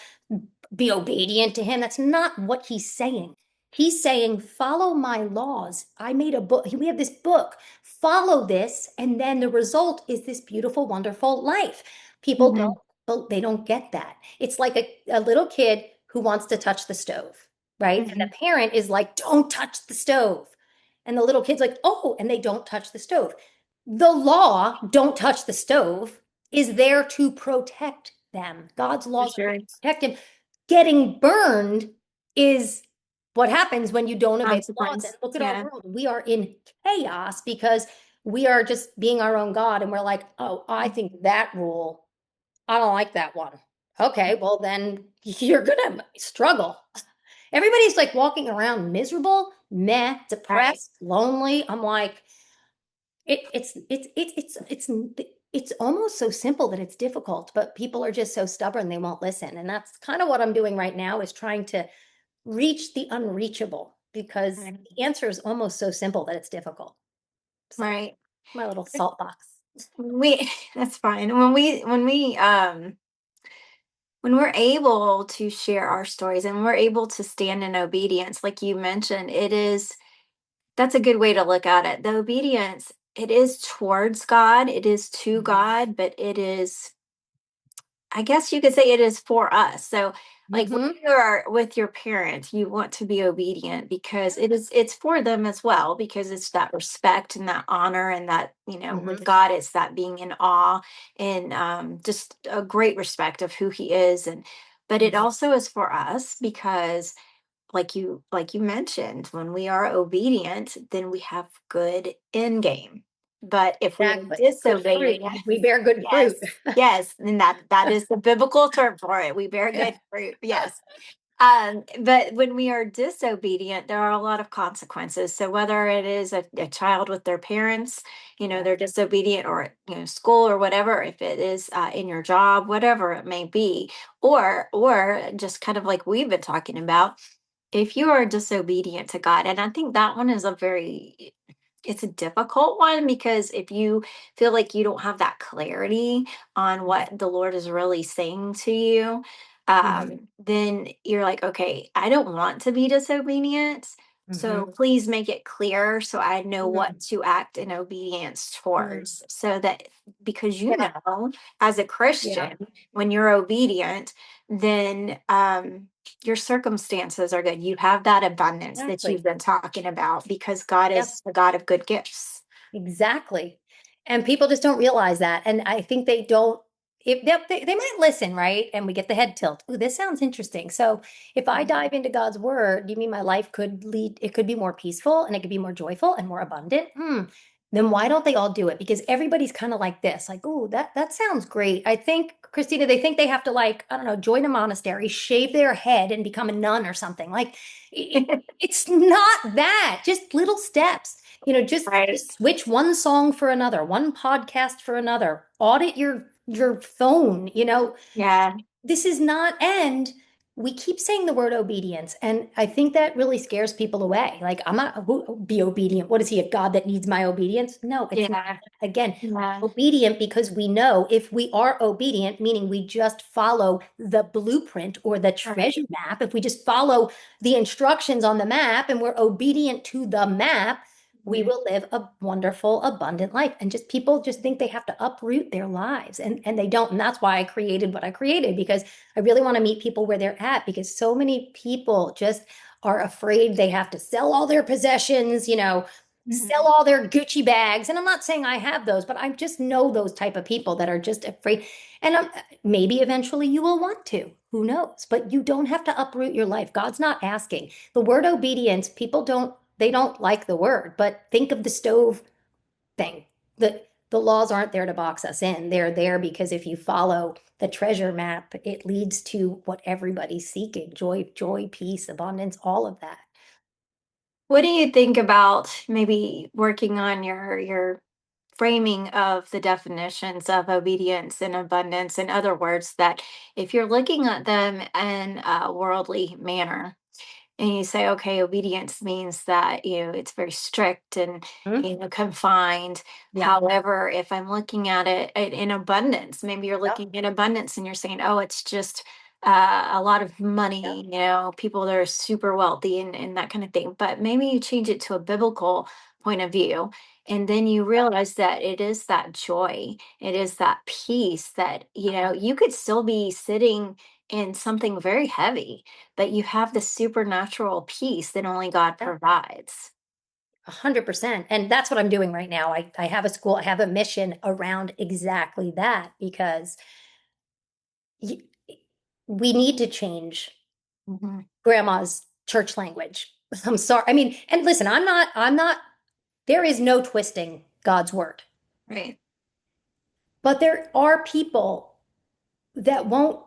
be obedient to him? That's not what he's saying. He's saying, follow my laws. I made a book. We have this book. Follow this. And then the result is this beautiful, wonderful life. People
Hmm.
don't get that. It's like a little kid who wants to touch the stove, right? And the
Hmm.
parent is like, don't touch the stove. And the little kid's like, oh, and they don't touch the stove. The law, don't touch the stove, is there to protect them. God's
For
laws are there
sure.
to protect him. Getting burned is what happens when you don't obey the laws. And
Consequence.
look at our
Yeah.
world. We are in chaos because we are just being our own God. And we're like, oh, I think that rule, I don't like that one. Okay, well, then you're going to struggle. Everybody's like walking around miserable, meh,
Right.
depressed, lonely. I'm like, it's almost so simple that it's difficult, but people are just so stubborn they won't listen. And that's kind of what I'm doing right now, is trying to reach the unreachable, because
Right.
the answer is almost so simple that it's difficult. So
Right.
my little salt box.
We that's fine. When we're able to share our stories and we're able to stand in obedience, like you mentioned, that's a good way to look at it. The obedience, it is towards God, it is to God, but it is, I guess you could say, it is for us. So, like when
Mm-hmm.
you are with your parents, you want to be obedient because it's for them as well, because it's that respect and that honor, and that,
Mm-hmm.
with God, it's that being in awe and just a great respect of who he is. And but it also is for us because, like you mentioned, when we are obedient, then we have good end game. But if we are
Exactly. Good fruit.
disobedient,
We bear good fruit.
yes, yes, and that is the biblical term for it. We bear good fruit. Yes. But when we are disobedient, there are a lot of consequences. So whether it is a child with their parents,
Yeah.
they're disobedient, or school or whatever, if it is in your job, whatever it may be, or just kind of like we've been talking about, if you are disobedient to God. And I think that one is it's a difficult one, because if you feel like you don't have that clarity on what the Lord is really saying to you,
Mhm.
then you're like, okay, I don't want to be disobedient. So
Mhm.
please make it clear so I know
Mhm.
what to act in obedience
Mhm.
towards. So that, because
Yeah.
as a
Yeah.
Christian, when you're obedient, then your circumstances are good. You have that abundance that
Exactly.
you've been talking about, because God
Yep.
is a God of good gifts.
Exactly. And people just don't realize that. And I think they don't, if they might listen, right? And we get the head tilt. Ooh, this sounds interesting. So if I dive into God's word, you mean my life could be more peaceful and it could be more joyful and more abundant? then why don't they all do it? Because everybody's kind of like this, like, oh, that sounds great. I think, Christina, they think they have to like, I don't know, join a monastery, shave their head and become a nun or something. Like it's not that, just little steps.
Right.
Just switch one song for another, one podcast for another, audit your phone,
Yeah.
this is not, and we keep saying the word obedience, and I think that really scares people away. Like, I'm not be obedient. What is he, a God that needs my obedience? No, it's not.
Yeah.
Again,
Yeah.
obedient because we know if we are obedient, meaning we just follow the blueprint or the
Right.
treasure map, if we just follow the instructions on the map and we're obedient to the map, we
Mhm.
will live a wonderful, abundant life. And just people just think they have to uproot their lives, and they don't. And that's why I created what I created, because I really want to meet people where they're at, because so many people just are afraid they have to sell all their possessions, sell
Mhm.
all their Gucci bags. And I'm not saying I have those, but I just know those type of people that are just afraid. And maybe eventually you will want to. Who knows? But you don't have to uproot your life. God's not asking. The word obedience, people don't like the word, but think of the stove thing. The laws aren't there to box us in. They're there because if you follow the treasure map, it leads to what everybody's seeking: joy, peace, abundance, all of that.
What do you think about maybe working on your framing of the definitions of obedience and abundance? In other words, that if you're looking at them in a worldly manner, and you say, okay, obedience means that, it's very strict and,
Hmm.
confined.
Yeah.
However, if I'm looking at it in abundance, maybe you're
Yep.
looking in abundance and you're saying, oh, it's just a lot of
Yep.
money, people that are super wealthy and that kind of thing. But maybe you change it to a biblical point of view. And then you realize that it is that joy, it is that peace that, you could still be sitting in something very heavy, but you have the supernatural peace that only God
Yep.
provides.
100%. And that's what I'm doing right now. I have a school, I have a mission around exactly that, because y- we need to change
Hmm.
grandma's church language. I'm sorry. I mean, and listen, I'm not, there is no twisting God's word,
Right.
but there are people that won't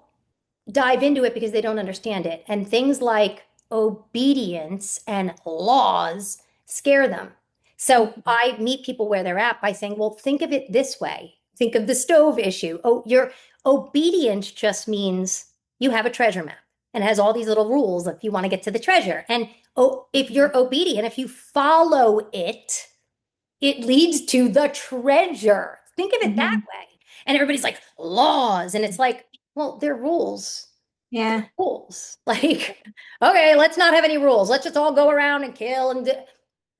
dive into it because they don't understand it. And things like obedience and laws scare them. So
Mhm.
I meet people where they're at by saying, well, think of it this way. Think of the stove issue. Oh, your obedience just means you have a treasure map and it has all these little rules if you want to get to the treasure. And oh, if
Mhm.
you're obedient, if you follow it, it leads to the treasure. Think of it that
Mhm.
way. And everybody's like, laws. And it's like, well, they're rules. They're
Yeah.
rules. Like, okay, let's not have any rules. Let's just all go around and kill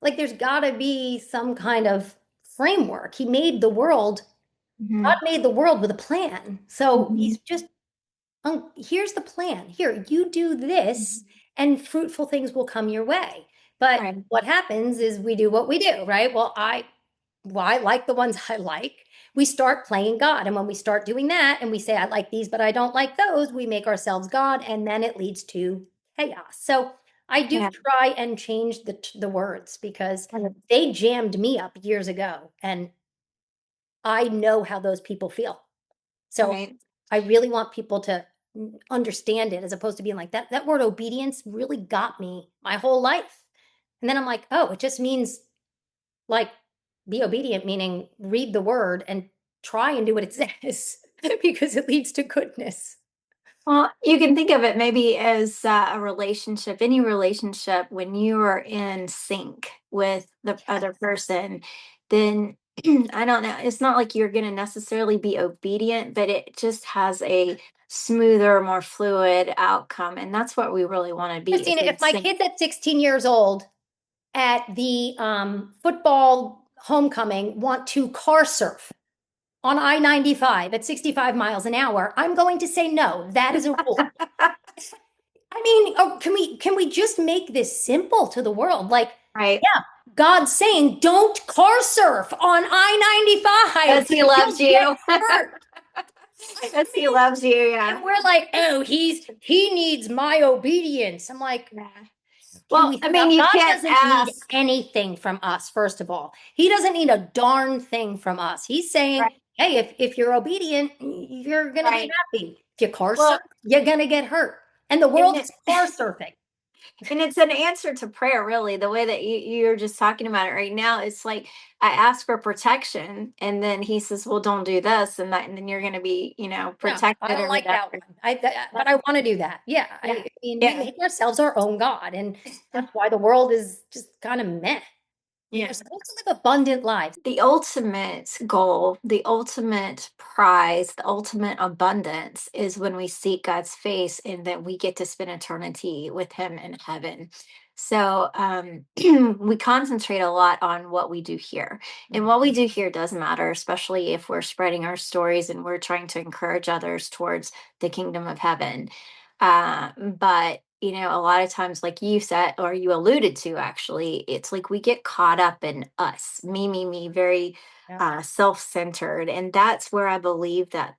like, there's got to be some kind of framework. He made the world, God
Hmm.
made the world with a plan. So
Hmm.
he's just, here's the plan. Here, you do this, and fruitful things will come your way. But
Right.
what happens is we do what we do, right? Well, I like the ones I like. We start playing God. And when we start doing that and we say, I like these, but I don't like those, we make ourselves God. And then it leads to chaos. So I do
Yeah.
try and change the words, because
Right.
they jammed me up years ago. And I know how those people feel. So
Right.
I really want people to understand it, as opposed to being like, that word obedience really got me my whole life. And then I'm like, oh, it just means like be obedient, meaning read the word and try and do what it says, because it leads to goodness.
Well, you can think of it maybe as a relationship, any relationship, when you are in sync with the
Yes.
other person, then I don't know, it's not like you're going to necessarily be obedient, but it just has a smoother, more fluid outcome. And that's what we really want to be is
Christina,
in
if my
sync.
kids at 16 years old at the football homecoming want to car surf on I-95 at 65 miles an hour, I'm going to say no. That is a rule. I mean, oh, can we just make this simple to the world? Like,
Right.
yeah, God's saying, don't car surf on I-95.
As he loves
You'll get
you.
hurt. I
As he
mean,
loves you. Yeah.
and we're like, oh, he needs my obedience. I'm like,
Yeah.
Can
Well,
we
I
figure
mean,
out
you
God
can't
doesn't need
ask.
anything from us, first of all. He doesn't need a darn thing from us. He's saying,
Right,
hey, if you're obedient, you're gonna be
right.
happy. If you car surf,
Well,
you're gonna get hurt. And the
and
world
it,
is car surfing.
and it's an answer to prayer, really. The way that you're just talking about it right now, it's like I ask for protection, and then he says, "Well, don't do this and that," and then you're going to be,
No, I
protected
don't
or
like
whatever.
that one. But I want to do that. Yeah,
Yeah,
I mean, we
yeah,
make ourselves our own God, and that's why the world is just kind of meh. We're
yeah.
supposed to live abundant lives.
The ultimate goal, the ultimate prize, the ultimate abundance is when we seek God's face and that we get to spend eternity with Him in heaven. So we concentrate a lot on what we do here. And what we
Mhm.
do here does matter, especially if we're spreading our stories and we're trying to encourage others towards the kingdom of heaven. But a lot of times, like you said, or you alluded to, actually, it's like we get caught up in us, me, very
Yeah.
self-centered, and that's where I believe that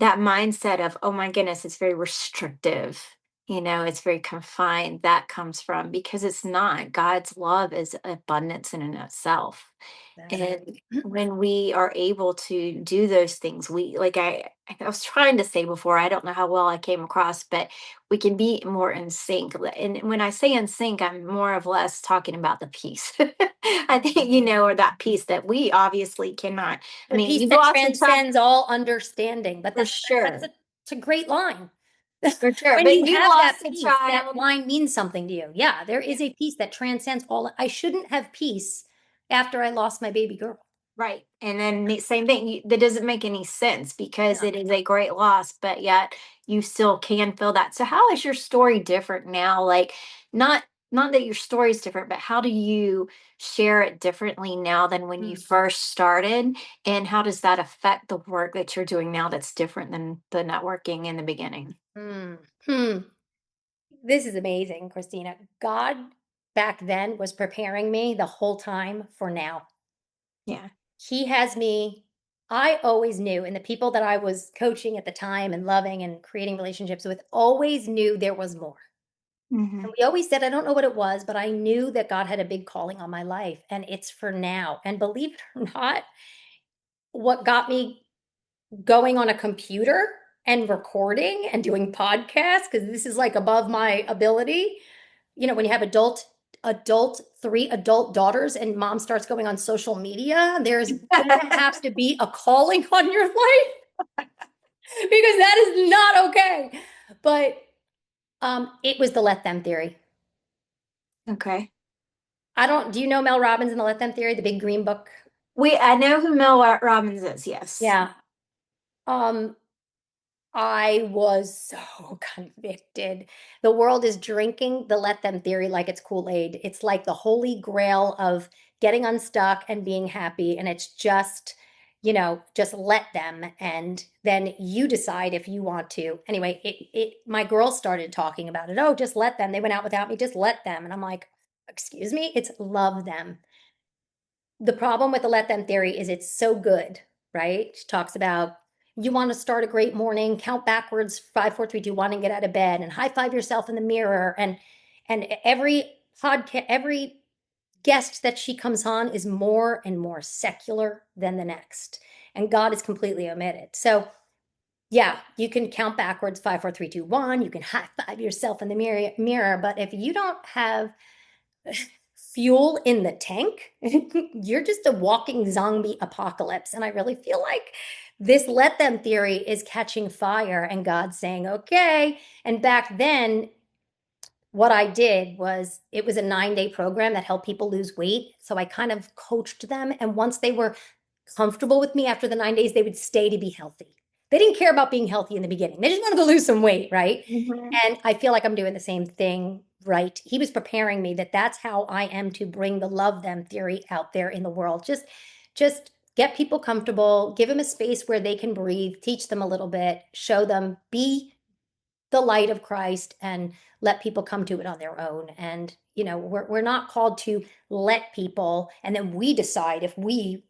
mindset of, oh my goodness, it's very restrictive. It's very confined. That comes from because it's not. God's love is abundance in and of itself.
Exactly.
And when we are able to do those things, we like I was trying to say before, I don't know how well I came across, but we can be more in sync. And when I say in sync, I'm more of less talking about the peace. I think, or that peace that we obviously cannot. I
The
mean,
peace
you've
that
lost a child
transcends all understanding, but
for
that's
sure.
a it's a great line.
For sure.
When
But
you
you
have that
lost a
peace, that
child.
line means something to you. Yeah, there is a peace that transcends all. I shouldn't have peace after I lost my baby girl.
Right. And then the same thing, that doesn't make any sense because
Yeah.
it is a great loss, but yet you still can feel that. So how is your story different now? Like not that your story is different, but how do you share it differently now than when you
Mm.
first started? And how does that affect the work that you're doing now that's different than the networking in the beginning?
Mm. Hmm. This is amazing, Christina. God back then was preparing me the whole time for now.
Yeah.
He has me. I always knew, and the people that I was coaching at the time and loving and creating relationships with always knew there was more.
Hmm.
And we always said, I don't know what it was, but I knew that God had a big calling on my life and it's for now. And believe it or not, what got me going on a computer and recording and doing podcasts, because this is like above my ability. When you have three adult daughters and mom starts going on social media, there's gonna have to be a calling on your life because that is not okay. But it was the let them theory.
Okay.
Do you know Mel Robbins and the Let Them Theory, the big green book?
I know who Mel Robbins is, yes.
Yeah. Um, I was so convicted. The world is drinking the let them theory like it's Kool-Aid. It's like the holy grail of getting unstuck and being happy. And it's just let them. And then you decide if you want to. Anyway, my girls started talking about it. Oh, just let them. They went out without me. Just let them. And I'm like, excuse me, it's love them. The problem with the let them theory is it's so good, right? She talks about you want to start a great morning, count backwards, 5, 4, 3, 2, 1, and get out of bed, and high five yourself in the mirror. And every guest that she comes on is more and more secular than the next, and God is completely omitted. So yeah, you can count backwards, 5, 4, 3, 2, 1. You can high five yourself in the mirror, but if you don't have fuel in the tank, you're just a walking zombie apocalypse. And I really feel like this let them theory is catching fire and God's saying, okay. And back then, what I did was it was a 9-day program that helped people lose weight. So I kind of coached them. And once they were comfortable with me after the 9 days, they would stay to be healthy. They didn't care about being healthy in the beginning. They just wanted to lose some weight, right?
Hmm.
And I feel like I'm doing the same thing, right? He was preparing me that that's how I am to bring the love them theory out there in the world. Just get people comfortable, give them a space where they can breathe, teach them a little bit, show them, be the light of Christ and let people come to it on their own. And, we're not called to let people and then we decide if we,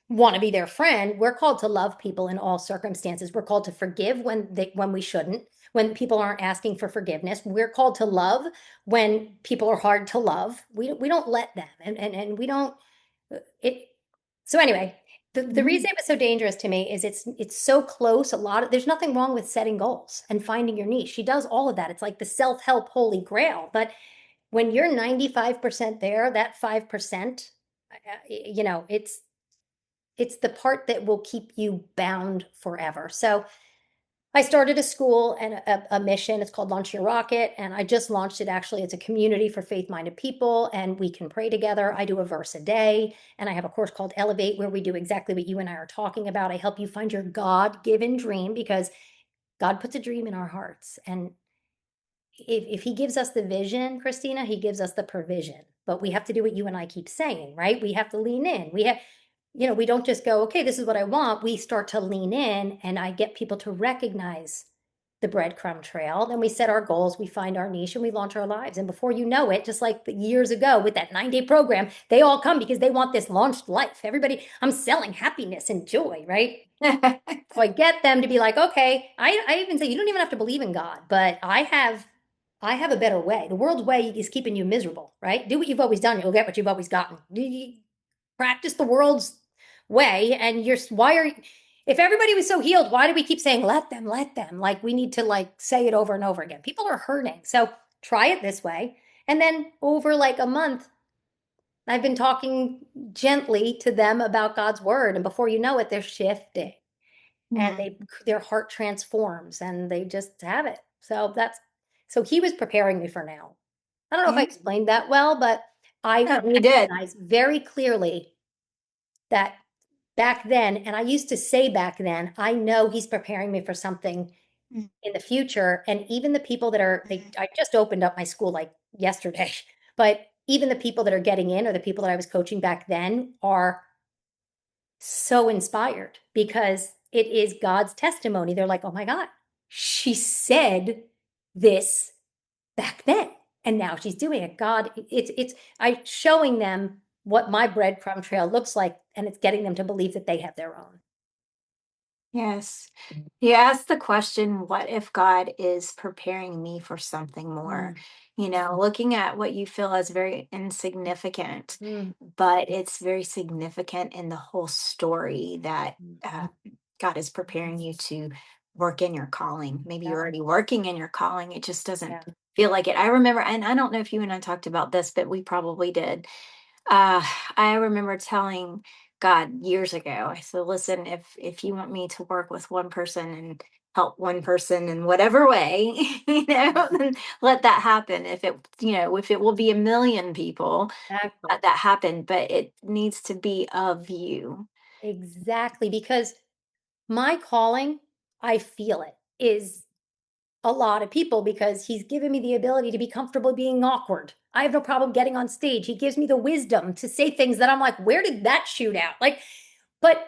want to be their friend. We're called to love people in all circumstances. We're called to forgive when we shouldn't, when people aren't asking for forgiveness. We're called to love when people are hard to love. We don't let them, and we don't it. So anyway, the
Mhm.
reason it was so dangerous to me is it's so close. There's nothing wrong with setting goals and finding your niche. She does all of that. It's like the self-help holy grail. But when you're 95% there, that 5%, it's the part that will keep you bound forever. So I started a school and a mission. It's called Launch Your Rocket. And I just launched it. Actually, it's a community for faith-minded people, and we can pray together. I do a verse a day. And I have a course called Elevate, where we do exactly what you and I are talking about. I help you find your God-given dream, because God puts a dream in our hearts. And if he gives us the vision, Christina, he gives us the provision. But we have to do what you and I keep saying, right? We have to lean in. We don't just go, okay, this is what I want. We start to lean in, and I get people to recognize the breadcrumb trail. Then we set our goals, we find our niche, and we launch our lives. And before you know it, just like years ago with that 9-day program, they all come because they want this launched life. Everybody, I'm selling happiness and joy, right? So I get them to be like, okay, I even say, you don't even have to believe in God, but I have a better way. The world's way is keeping you miserable, right? Do what you've always done, you'll get what you've always gotten. Practice the world's way, and if everybody was so healed, why do we keep saying let them, let them? Like, we need to like say it over and over again. People are hurting. So try it this way. And then over like a month, I've been talking gently to them about God's word, and before you know it, they're shifting, and
Mhm.
their heart transforms, and they just have it. So he was preparing me for now. I don't know if I
Yeah.
explained that well, but I
No, you did.
recognize very clearly that back then, and I used to say back then, I know he's preparing me for something
Mhm.
in the future. And even the people that I just opened up my school like yesterday, but even the people that are getting in, or the people that I was coaching back then, are so inspired because it is God's testimony. They're like, oh my God, she said this back then, and now she's doing it. God, I showing them what my breadcrumb trail looks like, and it's getting them to believe that they have their own.
Yes. You asked the question, what if God is preparing me for something more?
Mm,
Looking at what you feel as very insignificant,
mm,
but it's very significant in the whole story that
mm.
God is preparing you to work in your calling. Maybe
Yeah,
you're already working in your calling, it just doesn't
yeah,
feel like it. I remember, and I don't know if you and I talked about this, but we probably did. Uh, I remember telling God years ago, I said, listen, if you want me to work with one person and help one person in whatever way, then let that happen. If it will be a million people,
exactly.
let that happen, but it needs to be of you.
Exactly. Because my calling, I feel it, is a lot of people, because he's given me the ability to be comfortable being awkward. I have no problem getting on stage. He gives me the wisdom to say things that I'm like, where did that shoot out? Like, but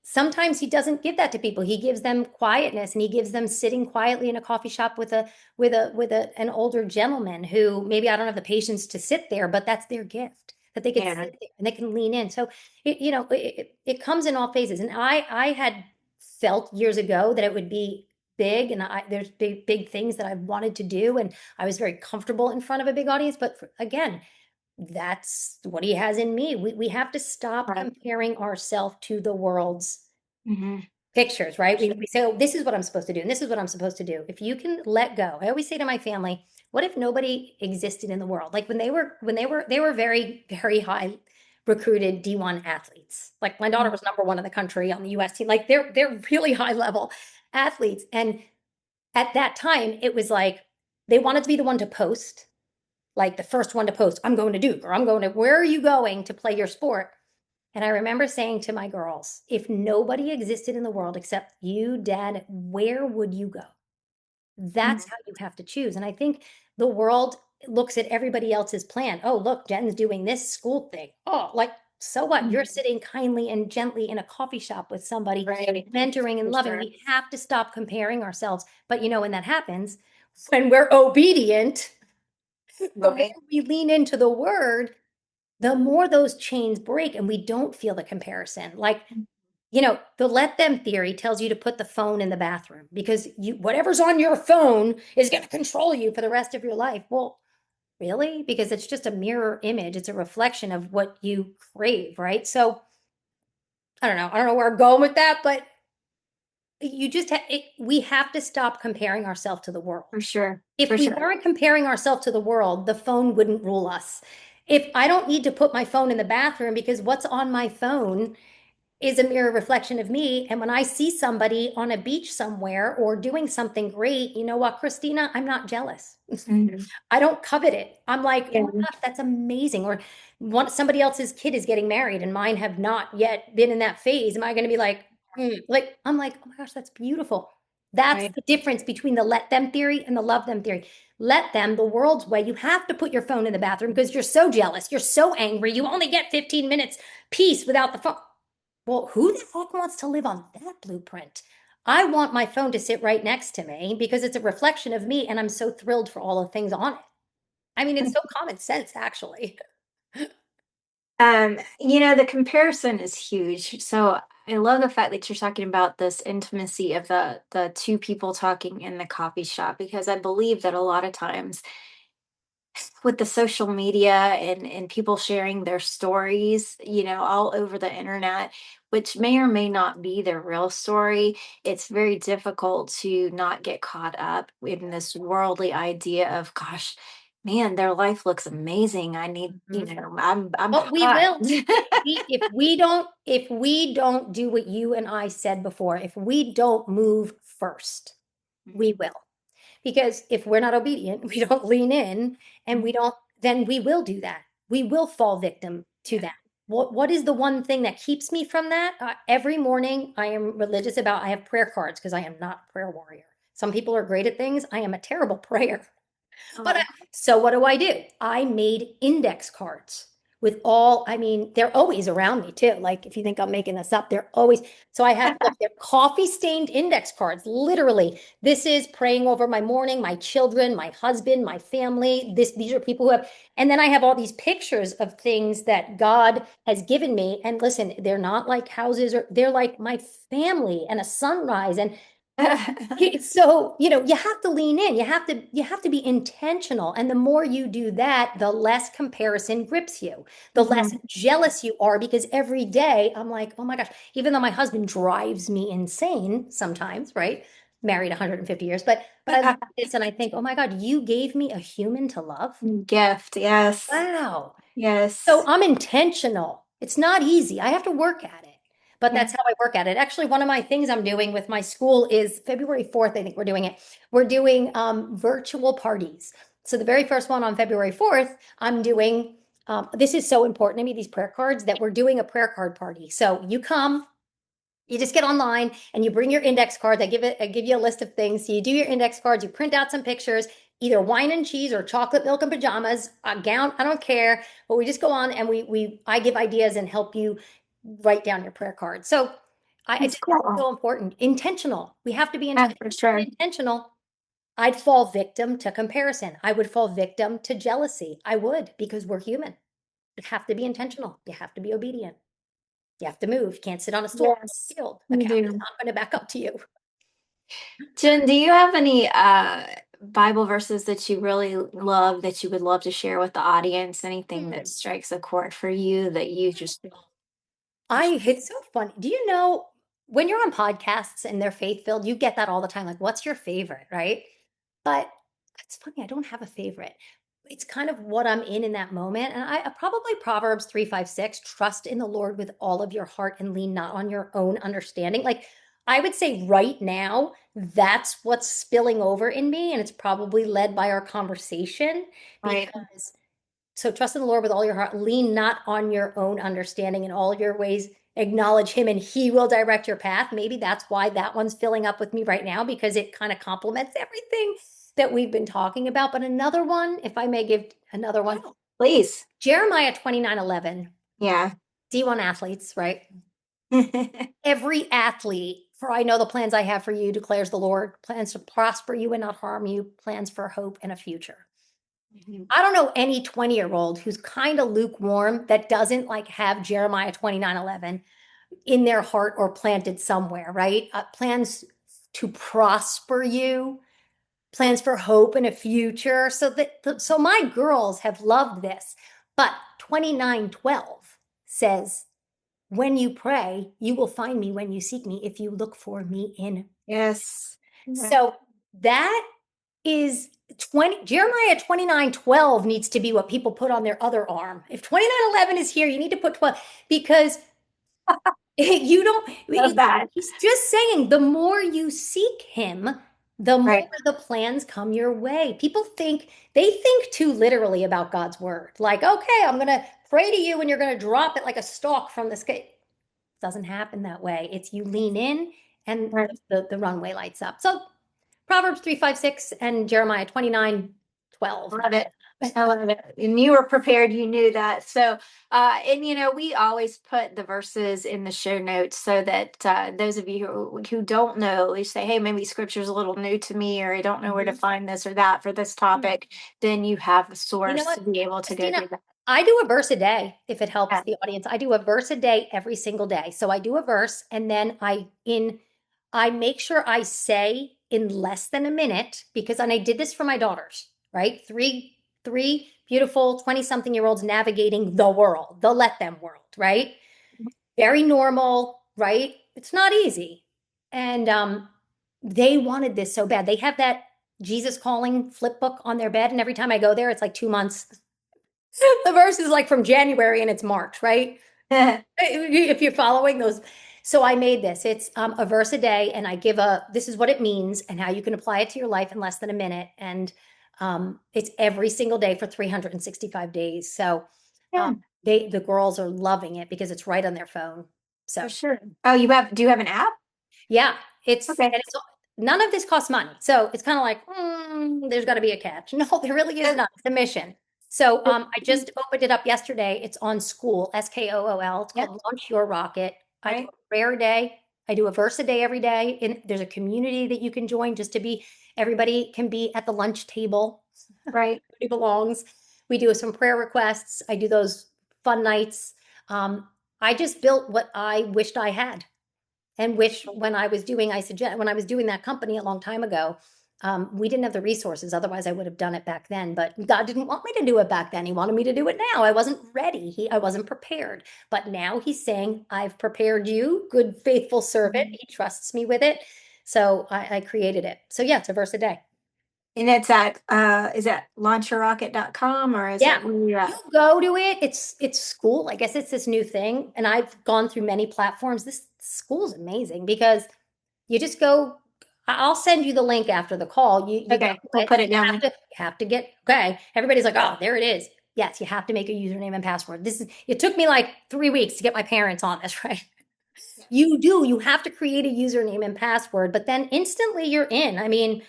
sometimes he doesn't give that to people. He gives them quietness, and he gives them sitting quietly in a coffee shop with an older gentleman who maybe I don't have the patience to sit there, but that's their gift, that they could
Yeah.
sit there and they can lean in. So it comes in all phases. And I had felt years ago that it would be big, and there's big things that I wanted to do, and I was very comfortable in front of a big audience. But again, that's what he has in me. We have to stop
Right.
comparing ourselves to the world's
Hmm.
pictures, right? We say, oh, this is what I'm supposed to do, and this is what I'm supposed to do. If you can let go, I always say to my family, what if nobody existed in the world? Like they were very, very high recruited D1 athletes. Like my daughter was number one in the country on the US team. Like they're really high level athletes. And at that time, it was like they wanted to be the one to post, like the first one to post, I'm going to Duke, or I'm going to, where are you going to play your sport? And I remember saying to my girls, if nobody existed in the world except you, Dad, where would you go? That's how you have to choose. And I think the world looks at everybody else's plan. Oh, look, Jen's doing this school thing. Oh, like, so what? You're
Hmm.
sitting kindly and gently in a coffee shop with somebody,
Right.
mentoring and
For
loving.
sure.
We have to stop comparing ourselves. But when that happens, when we're obedient, the more
Right.
we lean into the word, the more those chains break and we don't feel the comparison. Like, the let them theory tells you to put the phone in the bathroom because whatever's on your phone is going to control you for the rest of your life. Well, really? Because it's just a mirror image. It's a reflection of what you crave, right? So I don't know. I don't know where I'm going with that, but we have to stop comparing ourselves to the world.
For sure.
If
For
we
sure.
weren't comparing ourselves to the world, the phone wouldn't rule us. If I don't need to put my phone in the bathroom because what's on my phone is a mirror reflection of me. And when I see somebody on a beach somewhere or doing something great, you know what, Christina? I'm not jealous.
Mhm.
I don't covet it. I'm like, oh
Yeah.
my gosh, that's amazing. Or somebody else's kid is getting married and mine have not yet been in that phase. Am I going to be like, I'm like, oh my gosh, that's beautiful. That's
Right.
the difference between the let them theory and the love them theory. Let them, the world's way, you have to put your phone in the bathroom because you're so jealous. You're so angry. You only get 15 minutes peace without the phone. Well, who the heck wants to live on that blueprint? I want my phone to sit right next to me because it's a reflection of me and I'm so thrilled for all the things on it. I mean, it's so common sense, actually.
The comparison is huge. So I love the fact that you're talking about this intimacy of the two people talking in the coffee shop, because I believe that a lot of times with the social media and people sharing their stories, all over the internet, which may or may not be their real story, it's very difficult to not get caught up in this worldly idea of, gosh, man, their life looks amazing. I need,
Mhm.
I'm
But we will.
behind.
If we don't do what you and I said before, if we don't move first, we
Mhm.
will. Because if we're not obedient, we don't lean in and we don't, then we will do that. We will fall victim to
Yeah.
that. What is the one thing that keeps me from that? Every morning I am religious about, I have prayer cards because I am not a prayer warrior. Some people are great at things. I am a terrible prayer. But
Oh,
so what do? I made index cards with all, I mean, they're always around me too. Like if you think I'm making this up, they're always, so I have, look, they're coffee stained index cards. Literally, this is praying over my morning, my children, my husband, my family. These are people who have, and then I have all these pictures of things that God has given me. And listen, they're not like houses or they're like my family and a sunrise. And so, you have to lean in. You have to be intentional. And the more you do that, the less comparison grips you, the less
Mhm.
jealous you are because every day I'm like, oh my gosh, even though my husband drives me insane sometimes, right? Married 150 years, but I look at this and I think, oh my God, you gave me a human to love.
Gift, yes.
Wow. So
Yes.
I'm intentional. It's not easy. I have to work at it, but
Yeah.
that's how I work at it. Actually, one of my things I'm doing with my school is February 4th, I think we're doing it. We're doing virtual parties. So the very first one on February 4th, I'm doing, this is so important to me, these prayer cards, that we're doing a prayer card party. So you come, you just get online and you bring your index cards. I give you a list of things. So you do your index cards, you print out some pictures, either wine and cheese or chocolate milk and pajamas, a gown, I don't care. But we just go on and I give ideas and help you write down your prayer card. So I
That's
just think it's
cool.
so important. Intentional. We have to be
Yeah,
intentional.
for
If we're not
sure.
intentional. I'd fall victim to comparison. I would fall victim to jealousy. I would because we're human. You have to be intentional. You have to be obedient. You have to move. You can't sit on a stool in
Yes,
the field. A
you
cow is
do.
not going to back up to you.
Jen, do you have any Bible verses that you really love that you would love to share with the audience? Anything that
Hmm.
strikes a chord for you that you just
It's so funny. Do you know when you're on podcasts and they're faith filled, you get that all the time. Like, what's your favorite, right? But it's funny, I don't have a favorite. It's kind of what I'm in that moment. And probably Proverbs 3, 5, 6, trust in the Lord with all of your heart and lean not on your own understanding. Like, I would say right now, that's what's spilling over in me. And it's probably led by our conversation
right?
because so trust in the Lord with all your heart. Lean not on your own understanding in all your ways. Acknowledge him and he will direct your path. Maybe that's why that one's filling up with me right now because it kind of complements everything that we've been talking about. But another one, if I may give another one,
Please.
Jeremiah 29:11.
Yeah.
D1 athletes, right? Every athlete, for I know the plans I have for you, declares the Lord, plans to prosper you and not harm you, plans for hope and a future.
Mhm.
I don't know any 20-year-old who's kind of lukewarm that doesn't like have Jeremiah 29:11 in their heart or planted somewhere, right? Plans to prosper you, plans for hope and a future. So my girls have loved this. But 29:12 says, when you pray, you will find me when you seek me if you look for me in.
Yes. Yeah.
So that is 20 Jeremiah 29:12 needs to be what people put on their other arm. If 29:11 is here, you need to put 12 because you don't
Love that.
he's just saying the more you seek him, the more
Right.
the plans come your way. People think they think too literally about God's word. Like, okay, I'm going to pray to you and you're going to drop it like a stalk from the sky. It doesn't happen that way. It's you lean in and
Right.
the runway lights up. So Proverbs 3:5, 6 and Jeremiah 29:12.
Love it. I love it. And you were prepared, you knew that. So, and we always put the verses in the show notes so that those of you who don't know, you say, hey, maybe scripture's a little new to me, or I don't know where to
Mhm.
find this or that for this topic, then you have a
You know
source
what,
to be able to go
Christina?
do that.
I do a verse a day if it helps
Yeah.
the audience. I do a verse a day every single day. So I do a verse and then I make sure I say in less than a minute because and I did this for my daughters, right? Three beautiful 20-something-year-olds navigating the world, the let them world, right? Very normal, right? It's not easy. And they wanted this so bad. They have that Jesus calling flip book on their bed and every time I go there it's like 2 months. The verse is like from January and it's March, right? If you're following those. So I made this. It's a verse a day, and I give this is what it means and how you can apply it to your life in less than a minute. And it's every single day for 365 days. So
Yeah,
the girls are loving it because it's right on their phone.
for
So
sure. Oh, do you have an app?
yeah,
Okay.
it's none of this costs money. So it's kind of like, there's got to be a catch. No, there really is
Uh,
not. It's a mission. So I just opened it up yesterday. It's on School, Skool. It's
Yeah,
called Launch Your Rocket. I do
right,
a prayer a day. I do a verse a day every day. And there's a community that you can join just to be, everybody can be at the lunch table.
right.
Everybody belongs. We do some prayer requests. I do those fun nights. Um, I just built what I wished I had and which when I was doing, I suggest when I was doing that company a long time ago, we didn't have the resources. Otherwise, I would have done it back then. But God didn't want me to do it back then. He wanted me to do it now. I wasn't ready. I wasn't prepared. But now He's saying, "I've prepared you, good faithful servant."
Mhm.
He trusts me with it, so I created it. So yeah, it's a verse a day.
And it's at is that launchyourrocket.com or is
Yeah.
it where you're
You
at?
go to it. It's school. I guess it's this new thing. And I've gone through many platforms. This school's amazing because you just go. I'll send you the link after the call. You go
Okay,
to
we'll
it.
put it
You
down
have
there.
to you have to get okay. Everybody's like, oh, there it is. Yes, you have to make a username and password. This is it took me like 3 weeks to get my parents on this, right? You do. You have to create a username and password, but then instantly you're in. I mean,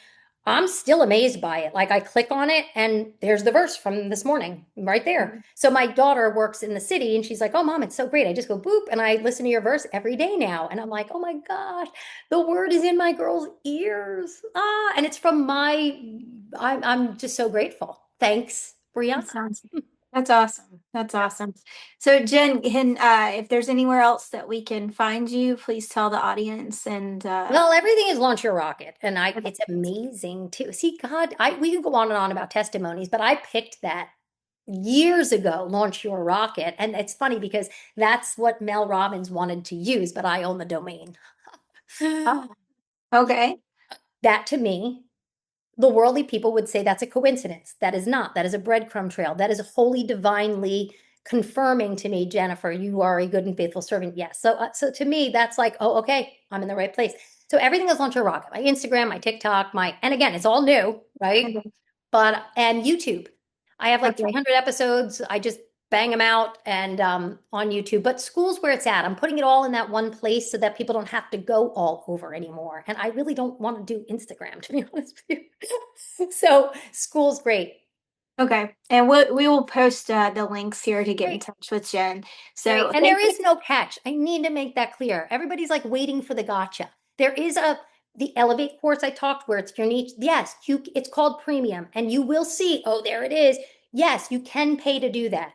I'm still amazed by it. Like I click on it and there's the verse from this morning right there.
Mhm.
So my daughter works in the city and she's like, "Oh, mom, it's so great. I just go boop and I listen to your verse every day now." And I'm like, "Oh my gosh, the word is in my girl's ears." Ah, and it's from I'm just so grateful. Thanks,
That
Brianna.
sounds That's awesome. That's awesome. So Jen, if there's anywhere else that we can find you, please tell the audience and
Well, everything is launch your rocket, and
okay.
it's amazing too. See, God, I we could go on and on about testimonies, but I picked that years ago, launch your rocket, and it's funny because that's what Mel Robbins wanted to use, but I own the domain.
Oh, okay.
That to me, the worldly people would say that's a coincidence. That is not. That is a breadcrumb trail. That is wholly divinely confirming to me, Jennifer, you are a good and faithful servant. Yes. So to me, that's like, oh, okay, I'm in the right place. So everything is launch your rocket. My Instagram, my TikTok, and again, it's all new, right?
Okay.
But and YouTube. I have like
Okay.
300 episodes. I just bang them out and on YouTube. But school's where it's at. I'm putting it all in that one place so that people don't have to go all over anymore. And I really don't want to do Instagram, to be honest with you. So school's great.
Okay. And we will post the links here to get in
Great.
touch with Jen.
Great.
So
And
thank
there
you.
is no catch. I need to make that clear. Everybody's like waiting for the gotcha. There is The Elevate course I talked where it's your niche. Yes, it's called premium, and you will see, oh, there it is. Yes, you can pay to do that.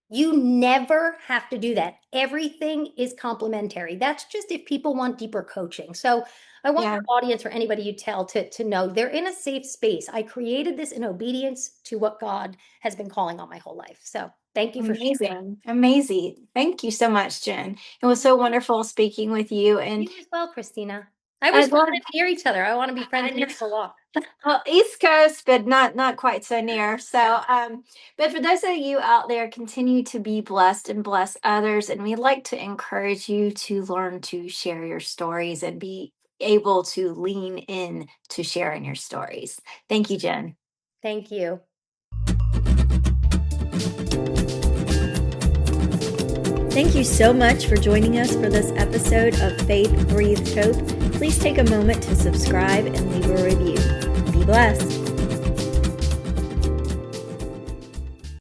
You never have to do that. Everything is complimentary. That's just if people want deeper coaching. So I want
Yeah.
your audience or anybody you tell to know they're in a safe space. I created this in obedience to what God has been calling on my whole life. So thank you for sharing.
Amazing. Amazing. Thank you so much, Jen. It was so wonderful speaking with you. And
You as well, Christina. I wish
I
we
love,
lived near each other. I want to be
I
friends
know,
next to walk.
well, East Coast, but not quite so near. So, but for those of you out there, continue to be blessed and bless others. And we like to encourage you to learn to share your stories and be able to lean in to sharing your stories. Thank you, Jen.
Thank you.
Thank you so much for joining us for this episode of Faith Breathed Hope. Please take a moment to subscribe and leave a review. Be blessed.